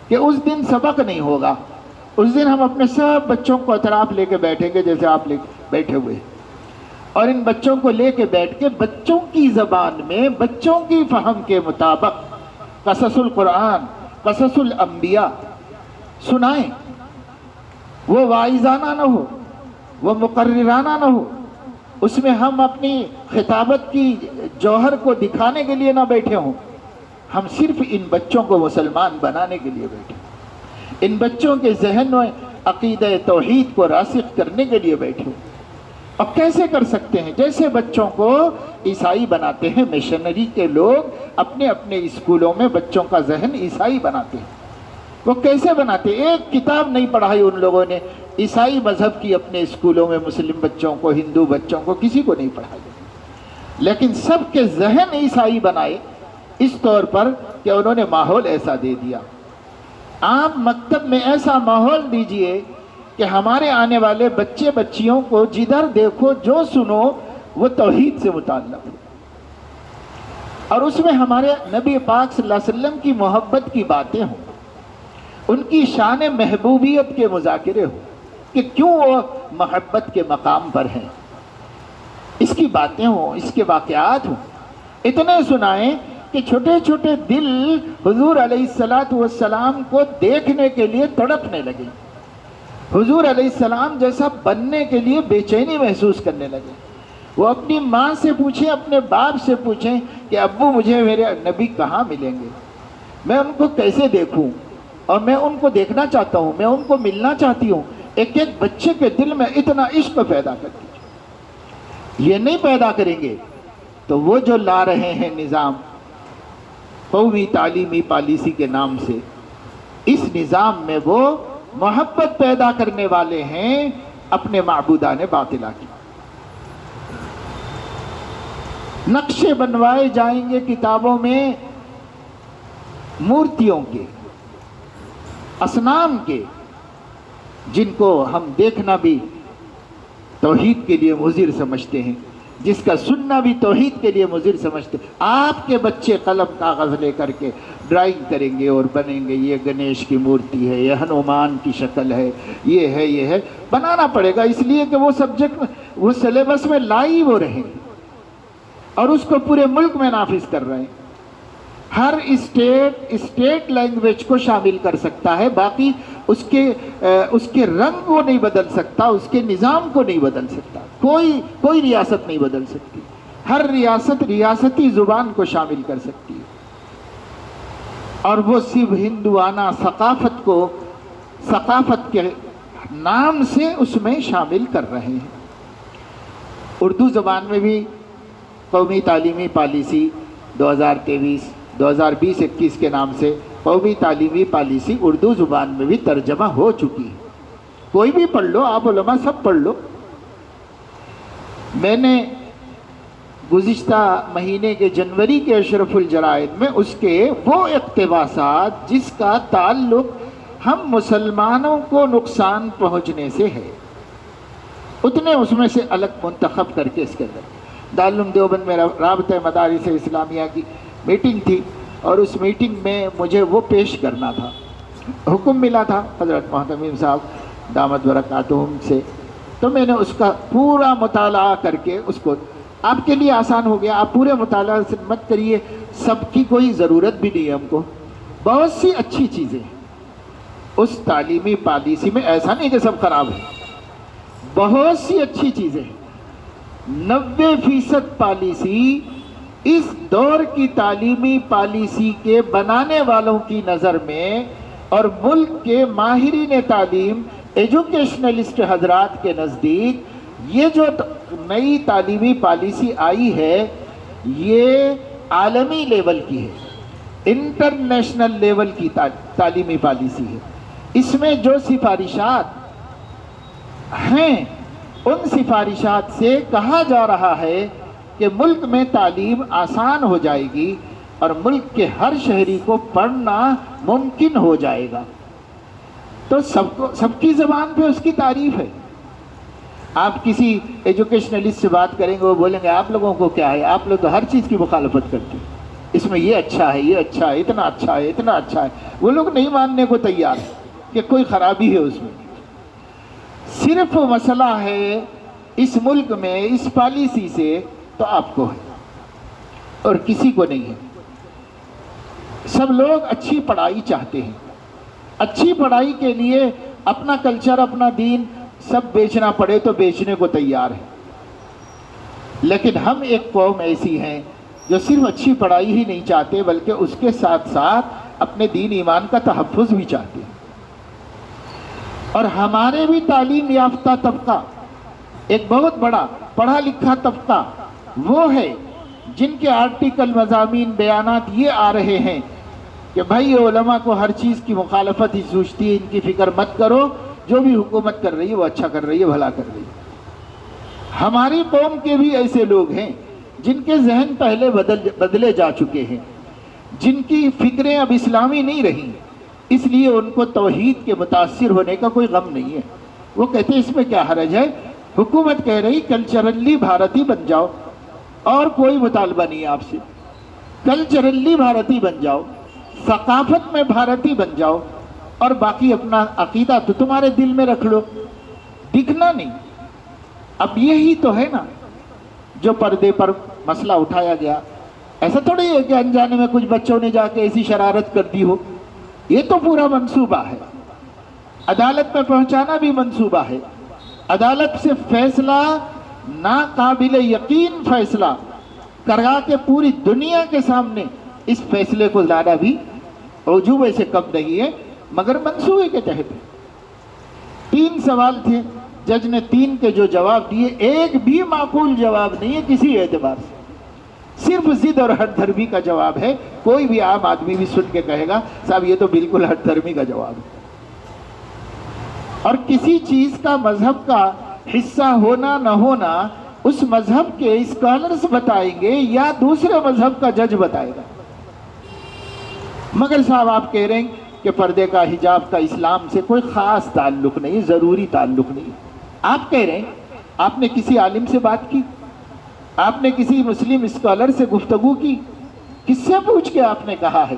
A: کہ اس دن سبق نہیں ہوگا. اس دن ہم اپنے سب بچوں کو اطراف لے کے بیٹھیں گے جیسے آپ بیٹھے ہوئے، اور ان بچوں کو لے کے بیٹھ کے بچوں کی زبان میں، بچوں کی فہم کے مطابق قصص القرآن، قصص الانبیاء سنائیں. وہ واعظانہ نہ ہو، وہ مقررانہ نہ ہو. اس میں ہم اپنی خطابت کی جوہر کو دکھانے کے لیے نہ بیٹھے ہوں. ہم صرف ان بچوں کو مسلمان بنانے کے لیے بیٹھے، ان بچوں کے ذہن میں عقیدہ توحید کو راسخ کرنے کے لیے بیٹھے. اب کیسے کر سکتے ہیں؟ جیسے بچوں کو عیسائی بناتے ہیں مشنری کے لوگ، اپنے اپنے اسکولوں میں بچوں کا ذہن عیسائی بناتے ہیں. وہ کیسے بناتے؟ ایک کتاب نہیں پڑھائی ان لوگوں نے عیسائی مذہب کی اپنے اسکولوں میں. مسلم بچوں کو، ہندو بچوں کو، کسی کو نہیں پڑھائی، لیکن سب کے ذہن عیسائی بنائے اس طور پر کہ انہوں نے ماحول ایسا دے دیا۔ آپ مکتب میں ایسا ماحول دیجئے کہ ہمارے آنے والے بچے بچیوں کو جدھر دیکھو جو سنو وہ توحید سے متعلق ہو، اور اس میں ہمارے نبی پاک صلی اللہ علیہ وسلم کی محبت کی باتیں ہوں، ان کی شان محبوبیت کے مذاکرے ہوں کہ کیوں وہ محبت کے مقام پر ہیں، اس کی باتیں ہوں، اس کے واقعات ہوں۔ اتنے سنائیں کہ چھوٹے چھوٹے دل حضور علیہ السلام کو دیکھنے کے لیے تڑپنے لگے، حضور علیہ السلام جیسا بننے کے لیے بے چینی محسوس کرنے لگے۔ وہ اپنی ماں سے پوچھیں، اپنے باپ سے پوچھیں کہ ابو مجھے میرے نبی کہاں ملیں گے، میں ان کو کیسے دیکھوں، اور میں ان کو دیکھنا چاہتا ہوں، میں ان کو ملنا چاہتی ہوں۔ ایک ایک بچے کے دل میں اتنا عشق پیدا کر دیجیے۔ یہ نہیں پیدا کریں گے تو وہ جو لا رہے ہیں نظام قومی تعلیمی پالیسی کے نام سے، اس نظام میں وہ محبت پیدا کرنے والے ہیں اپنے معبودان باطلہ کی۔ نقشے بنوائے جائیں گے کتابوں میں مورتیوں کے، اصنام کے، جن کو ہم دیکھنا بھی توحید کے لیے مضر سمجھتے ہیں، جس کا سننا بھی توحید کے لیے مضر سمجھتے ہیں۔ آپ کے بچے قلم کاغذ لے کر کے ڈرائنگ کریں گے اور بنیں گے، یہ گنیش کی مورتی ہے، یہ ہنومان کی شکل ہے، یہ ہے۔ بنانا پڑے گا اس لیے کہ وہ سبجیکٹ وہ سلیبس میں لائی وہ رہے اور اس کو پورے ملک میں نافذ کر رہے ہیں۔ ہر اسٹیٹ لینگویج کو شامل کر سکتا ہے، باقی اس کے رنگ کو نہیں بدل سکتا، اس کے نظام کو نہیں بدل سکتا، کوئی ریاست نہیں بدل سکتی۔ ہر ریاست ریاستی زبان کو شامل کر سکتی ہے، اور وہ صرف ہندوانہ ثقافت کے نام سے اس میں شامل کر رہے ہیں۔ اردو زبان میں بھی قومی تعلیمی پالیسی 2023-2020-21 کے نام سے قومی تعلیمی پالیسی اردو زبان میں بھی ترجمہ ہو چکی ہے۔ کوئی بھی پڑھ لو، آپ علماء سب پڑھ لو۔ میں نے گزشتہ مہینے کے جنوری کے اشرف الجرائد میں اس کے وہ اقتباسات جس کا تعلق ہم مسلمانوں کو نقصان پہنچنے سے ہے، اتنے اس میں سے الگ منتخب کر کے اس کے اندر دارالعلوم دیوبند میں رابطہ مدارس اسلامیہ کی میٹنگ تھی، اور اس میٹنگ میں مجھے وہ پیش کرنا تھا، حکم ملا تھا حضرت محتمیم صاحب دامت برکاتہم سے، تو میں نے اس کا پورا مطالعہ کر کے اس کو آپ کے لیے آسان ہو گیا۔ آپ پورے مطالعہ سے مت کریے، سب کی کوئی ضرورت بھی نہیں ہے ہم کو، بہت سی اچھی چیزیں اس تعلیمی پالیسی میں، ایسا نہیں کہ سب خراب ہے، بہت سی اچھی چیزیں ہیں۔ 90% پالیسی اس دور کی تعلیمی پالیسی کے بنانے والوں کی نظر میں اور ملک کے ماہرین تعلیم ایجوکیشنلسٹ حضرات کے نزدیک یہ جو نئی تعلیمی پالیسی آئی ہے یہ عالمی لیول کی ہے، انٹرنیشنل لیول کی تعلیمی پالیسی ہے۔ اس میں جو سفارشات ہیں ان سفارشات سے کہا جا رہا ہے کہ ملک میں تعلیم آسان ہو جائے گی اور ملک کے ہر شہری کو پڑھنا ممکن ہو جائے گا۔ تو سب کی زبان پہ اس کی تعریف ہے۔ آپ کسی ایجوکیشنلسٹ سے بات کریں گے، وہ بولیں گے آپ لوگوں کو کیا ہے، آپ لوگ تو ہر چیز کی مخالفت کرتے ہیں، اس میں یہ اچھا ہے، یہ اچھا ہے، اتنا اچھا ہے، اتنا اچھا ہے۔ وہ لوگ نہیں ماننے کو تیار کہ کوئی خرابی ہے اس میں۔ صرف مسئلہ ہے اس ملک میں اس پالیسی سے تو آپ کو ہے اور کسی کو نہیں ہے۔ سب لوگ اچھی پڑھائی چاہتے ہیں، اچھی پڑھائی کے لیے اپنا کلچر، اپنا دین سب بیچنا پڑے تو بیچنے کو تیار ہے، لیکن ہم ایک قوم ایسی ہیں جو صرف اچھی پڑھائی ہی نہیں چاہتے بلکہ اس کے ساتھ ساتھ اپنے دین ایمان کا تحفظ بھی چاہتے ہیں۔ اور ہمارے بھی تعلیم یافتہ طبقہ، ایک بہت بڑا پڑھا لکھا طبقہ وہ ہے جن کے آرٹیکل، مضامین، بیانات یہ آ رہے ہیں کہ بھائی علماء کو ہر چیز کی مخالفت ہی سوچتی ہے، ان کی فکر مت کرو، جو بھی حکومت کر رہی ہے وہ اچھا کر رہی ہے، بھلا کر رہی ہے۔ ہماری قوم کے بھی ایسے لوگ ہیں جن کے ذہن پہلے بدلے جا چکے ہیں، جن کی فکریں اب اسلامی نہیں رہی، اس لیے ان کو توحید کے متاثر ہونے کا کوئی غم نہیں ہے۔ وہ کہتے ہیں اس میں کیا حرج ہے، حکومت کہہ رہی کلچرلی بھارتی بن جاؤ، اور کوئی مطالبہ نہیں ہے آپ سے، کلچرلی بھارتی بن جاؤ، ثقافت میں بھارتی بن جاؤ، اور باقی اپنا عقیدہ تو تمہارے دل میں رکھ لو، دکھنا نہیں۔ اب یہی تو ہے نا جو پردے پر مسئلہ اٹھایا گیا۔ ایسا تھوڑی ہے کہ انجانے میں کچھ بچوں نے جا کے ایسی شرارت کر دی ہو، یہ تو پورا منصوبہ ہے۔ عدالت میں پہنچانا بھی منصوبہ ہے، عدالت سے فیصلہ ناقابل یقین فیصلہ کرا کے پوری دنیا کے سامنے اس فیصلے کو لانا بھی عجوبے سے کم نہیں ہے، مگر منصوبے کے تحت۔ 3 سوال تھے، جج نے 3 کے جو جواب دیے، ایک بھی معقول جواب نہیں ہے کسی اعتبار سے، صرف ضد اور ہٹ دھرمی کا جواب ہے۔ کوئی بھی عام آدمی بھی سن کے کہے گا صاحب یہ تو بالکل ہٹ دھرمی کا جواب ہے۔ اور کسی چیز کا مذہب کا حصہ ہونا نہ ہونا اس مذہب کے اسکالرز بتائیں گے یا دوسرے مذہب کا جج بتائے گا۔ مگر صاحب آپ کہہ رہے ہیں کہ پردے کا حجاب کا اسلام سے کوئی خاص تعلق نہیں، ضروری تعلق نہیں۔ آپ کہہ رہے ہیں آپ نے کسی عالم سے بات کی، آپ نے کسی مسلم اسکالر سے گفتگو کی، کس سے پوچھ کے آپ نے کہا ہے؟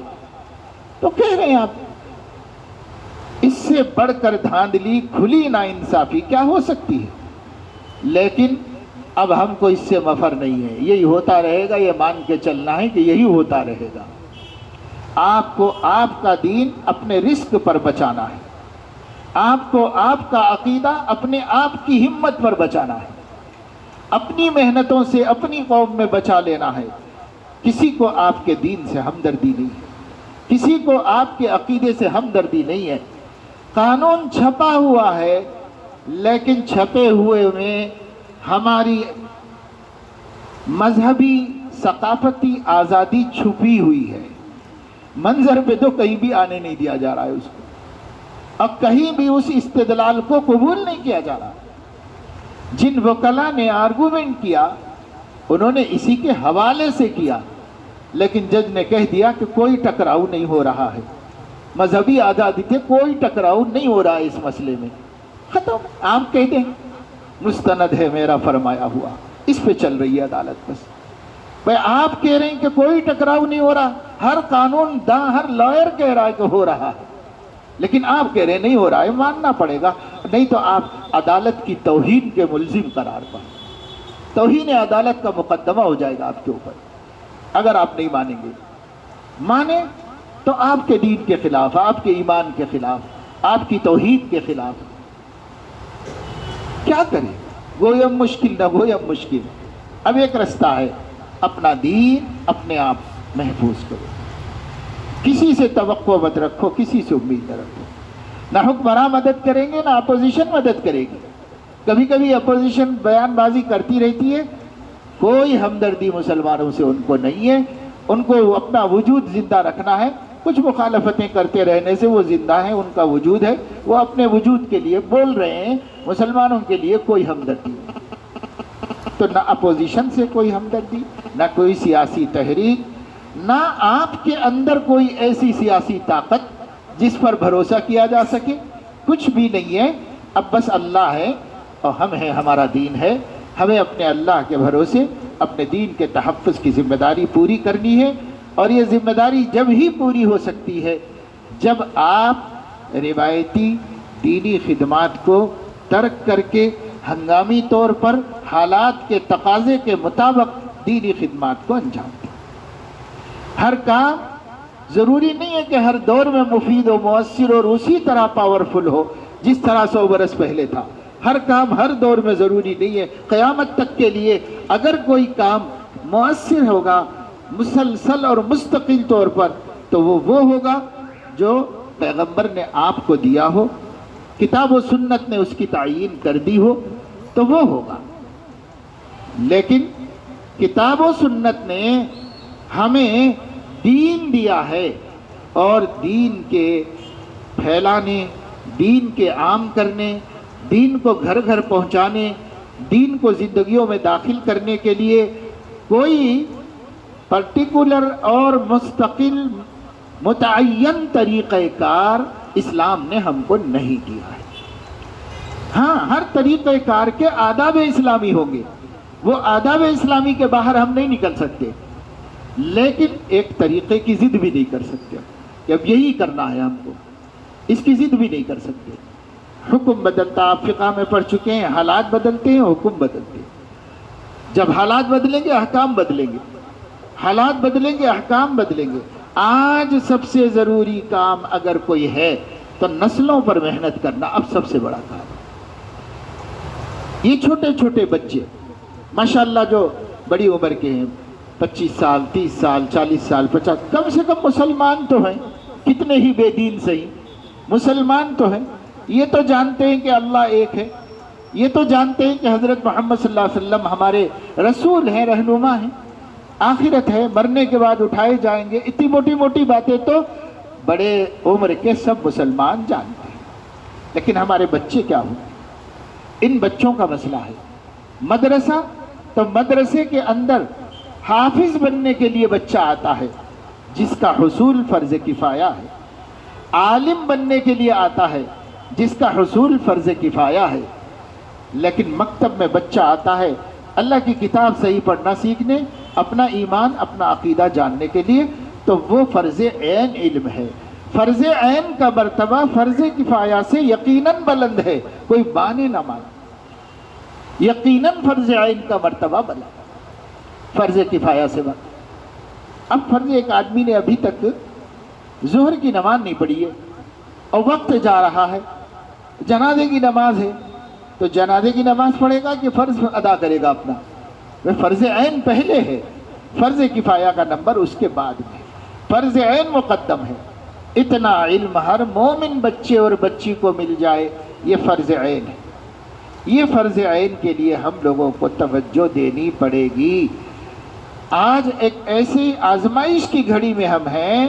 A: تو کہہ رہے ہیں آپ اس سے بڑھ کر دھاندلی، کھلی ناانصافی کیا ہو سکتی ہے؟ لیکن اب ہم کو اس سے مفر نہیں ہے، یہی ہوتا رہے گا، یہ مان کے چلنا ہے کہ یہی ہوتا رہے گا۔ آپ کو آپ کا دین اپنے رزق پر بچانا ہے، آپ کو آپ کا عقیدہ اپنے آپ کی ہمت پر بچانا ہے، اپنی محنتوں سے اپنی قوم میں بچا لینا ہے۔ کسی کو آپ کے دین سے ہمدردی نہیں ہے، کسی کو آپ کے عقیدے سے ہمدردی نہیں ہے۔ قانون چھپا ہوا ہے، لیکن چھپے ہوئے میں ہماری مذہبی ثقافتی آزادی چھپی ہوئی ہے۔ منظر پہ تو کہیں بھی آنے نہیں دیا جا رہا ہے اس کو، اور کہیں بھی اس استدلال کو قبول نہیں کیا جا رہا۔ جن وکلاء نے آرگومنٹ کیا انہوں نے اسی کے حوالے سے کیا، لیکن جج نے کہہ دیا کہ کوئی ٹکراؤ نہیں ہو رہا ہے، مذہبی آزادی سے کوئی ٹکراؤ نہیں ہو رہا ہے اس مسئلے میں، ختم۔ آپ کہہ دیں مستند ہے میرا فرمایا ہوا، اس پہ چل رہی ہے عدالت۔ بس بھائی آپ کہہ رہے ہیں کہ کوئی ٹکراؤ نہیں ہو رہا، ہر قانون داں، ہر لائر کہہ رہا ہے کہ ہو رہا ہے، لیکن آپ کہہ رہے ہیں نہیں ہو رہا ہے، ماننا پڑے گا، نہیں تو آپ عدالت کی توہین کے ملزم قرار پائیں، توہین عدالت کا مقدمہ ہو جائے گا آپ کے اوپر اگر آپ نہیں مانیں گے۔ مانیں تو آپ کے دین کے خلاف، آپ کے ایمان کے خلاف، آپ کی توحید کے خلاف۔ کیا کریں؟ گویم مشکل نہ گویم مشکل۔ اب ایک رستہ ہے، اپنا دین اپنے آپ محفوظ کرو، کسی سے توقع مت رکھو، کسی سے امید نہ رکھو۔ نہ حکمراں مدد کریں گے، نہ اپوزیشن مدد کرے گی۔ کبھی کبھی اپوزیشن بیان بازی کرتی رہتی ہے، کوئی ہمدردی مسلمانوں سے ان کو نہیں ہے، ان کو اپنا وجود زندہ رکھنا ہے۔ کچھ مخالفتیں کرتے رہنے سے وہ زندہ ہیں، ان کا وجود ہے، وہ اپنے وجود کے لیے بول رہے ہیں، مسلمانوں کے لیے کوئی ہمدردی نہیں۔ تو نہ اپوزیشن سے کوئی ہمدردی، نہ کوئی سیاسی تحریک، نہ آپ کے اندر کوئی ایسی سیاسی طاقت جس پر بھروسہ کیا جا سکے، کچھ بھی نہیں ہے۔ اب بس اللہ ہے اور ہم ہیں، ہمارا دین ہے، ہمیں اپنے اللہ کے بھروسے اپنے دین کے تحفظ کی ذمہ داری پوری کرنی ہے۔ اور یہ ذمہ داری جب ہی پوری ہو سکتی ہے جب آپ روایتی دینی خدمات کو ترک کر کے ہنگامی طور پر حالات کے تقاضے کے مطابق دینی خدمات کو انجام دیں۔ ہر کام ضروری نہیں ہے کہ ہر دور میں مفید و مؤثر اور اسی طرح پاورفل ہو جس طرح 100 برس پہلے تھا۔ ہر کام ہر دور میں ضروری نہیں ہے۔ قیامت تک کے لیے اگر کوئی کام مؤثر ہوگا مسلسل اور مستقل طور پر تو وہ ہوگا جو پیغمبر نے آپ کو دیا ہو، کتاب و سنت نے اس کی تعیین کر دی ہو تو وہ ہوگا۔ لیکن کتاب و سنت نے ہمیں دین دیا ہے، اور دین کے پھیلانے، دین کے عام کرنے، دین کو گھر گھر پہنچانے، دین کو زندگیوں میں داخل کرنے کے لیے کوئی پرٹیکولر اور مستقل متعین طریقہ کار اسلام نے ہم کو نہیں دیا ہے۔ ہاں، ہر طریقہ کار کے آداب اسلامی ہوں گے، وہ آداب اسلامی کے باہر ہم نہیں نکل سکتے، لیکن ایک طریقے کی ضد بھی نہیں کر سکتے کہ اب یہی کرنا ہے ہم کو، اس کی ضد بھی نہیں کر سکتے۔ حکم بدلتا، آپ فقہ میں پڑھ چکے ہیں، حالات بدلتے ہیں، حکم بدلتے ہیں۔ جب حالات بدلیں گے احکام بدلیں گے، حالات بدلیں گے احکام بدلیں گے۔ آج سب سے ضروری کام اگر کوئی ہے تو نسلوں پر محنت کرنا اب سب سے بڑا کام ہے۔ یہ چھوٹے چھوٹے بچے ماشاءاللہ جو بڑی عمر کے ہیں، 25 سال، 30 سال، 40 سال، 50، کم سے کم مسلمان تو ہیں، کتنے ہی بے دین صحیح، مسلمان تو ہیں، یہ تو جانتے ہیں کہ اللہ ایک ہے، یہ تو جانتے ہیں کہ حضرت محمد صلی اللہ علیہ وسلم ہمارے رسول ہیں، رہنما ہیں، آخرت ہے، مرنے کے بعد اٹھائے جائیں گے۔ اتنی موٹی موٹی باتیں تو بڑے عمر کے سب مسلمان جانتے ہیں، لیکن ہمارے بچے کیا ہوں؟ ان بچوں کا مسئلہ ہے مدرسہ، تو مدرسے کے اندر حافظ بننے کے لیے بچہ آتا ہے جس کا حصول فرض کفایہ ہے، عالم بننے کے لیے آتا ہے جس کا حصول فرض کفایہ ہے، لیکن مکتب میں بچہ آتا ہے اللہ کی کتاب صحیح پڑھنا سیکھنے، اپنا ایمان، اپنا عقیدہ جاننے کے لیے، تو وہ فرض عین علم ہے۔ فرض عین کا مرتبہ فرض کفایہ سے یقیناً بلند ہے، کوئی مانے نہ مانے، یقیناً فرض عین کا مرتبہ بلند، فرض کفایہ سے بلند۔ اب فرض ایک آدمی نے ابھی تک ظہر کی نماز نہیں پڑھی ہے اور وقت جا رہا ہے، جنازے کی نماز ہے، تو جنازے کی نماز پڑھے گا کہ فرض ادا کرے گا اپنا؟ فرض عین پہلے ہے، فرض کفایہ کا نمبر اس کے بعد میں، فرض عین مقدم ہے۔ اتنا علم ہر مومن بچے اور بچی کو مل جائے، یہ فرض عین ہے۔ یہ فرض عین کے لیے ہم لوگوں کو توجہ دینی پڑے گی۔ آج ایک ایسی آزمائش کی گھڑی میں ہم ہیں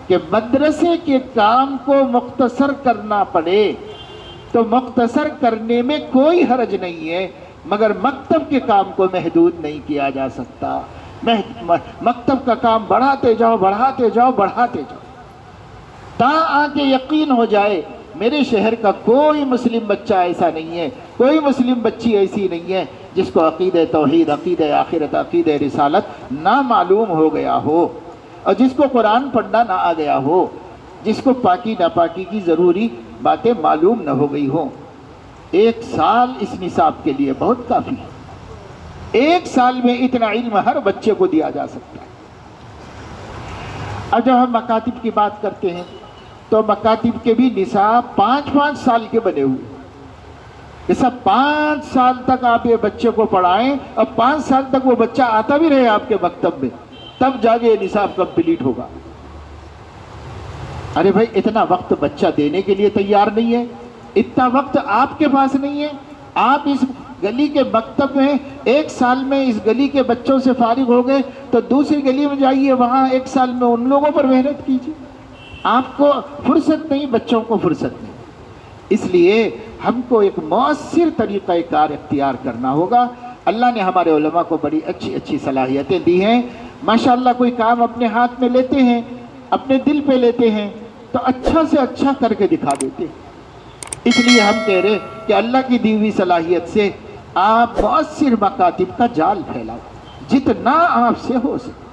A: کہ مدرسے کے کام کو مختصر کرنا پڑے، تو مختصر کرنے میں کوئی حرج نہیں ہے، مگر مکتب کے کام کو محدود نہیں کیا جا سکتا۔ مکتب کا کام بڑھاتے جاؤ، بڑھاتے جاؤ، بڑھاتے جاؤ، تا آ کے یقین ہو جائے میرے شہر کا کوئی مسلم بچہ ایسا نہیں ہے، کوئی مسلم بچی ایسی نہیں ہے جس کو عقیدہ توحید، عقیدہ آخرت، عقیدہ رسالت نہ معلوم ہو گیا ہو، اور جس کو قرآن پڑھنا نہ آ گیا ہو، جس کو پاکی ناپاکی کی ضروری باتیں معلوم نہ ہو گئی ہوں۔ 1 سال اس نصاب کے لیے بہت کافی ہے، 1 سال میں اتنا علم ہر بچے کو دیا جا سکتا ہے۔ اب جب ہم مکاتب کی بات کرتے ہیں تو مکاتب کے بھی نصاب 5-5 سال کے بنے ہوئے، یہ سب 5 سال تک آپ یہ بچے کو پڑھائیں اور 5 سال تک وہ بچہ آتا بھی رہے آپ کے مکتب میں، تب جا کے یہ نصاب کمپلیٹ ہوگا۔ ارے بھائی، اتنا وقت بچہ دینے کے لیے تیار نہیں ہے، اتنا وقت آپ کے پاس نہیں ہے۔ آپ اس گلی کے مکتب میں 1 سال میں اس گلی کے بچوں سے فارغ ہو گئے تو دوسری گلی میں جائیے، وہاں 1 سال میں ان لوگوں پر محنت کیجیے۔ آپ کو فرصت نہیں، بچوں کو فرصت نہیں، اس لیے ہم کو ایک مؤثر طریقہ کار اختیار کرنا ہوگا۔ اللہ نے ہمارے علماء کو بڑی اچھی اچھی صلاحیتیں دی ہیں، ماشاءاللہ کوئی کام اپنے ہاتھ میں لیتے ہیں، اپنے دل پہ لیتے ہیں تو اچھا سے اچھا کر کے دکھا دیتے ہیں۔ اس لیے ہم کہہ رہے کہ اللہ کی دی ہوئی صلاحیت سے آپ مؤثر مکاتب کا جال پھیلاؤ جتنا آپ سے ہو سکے۔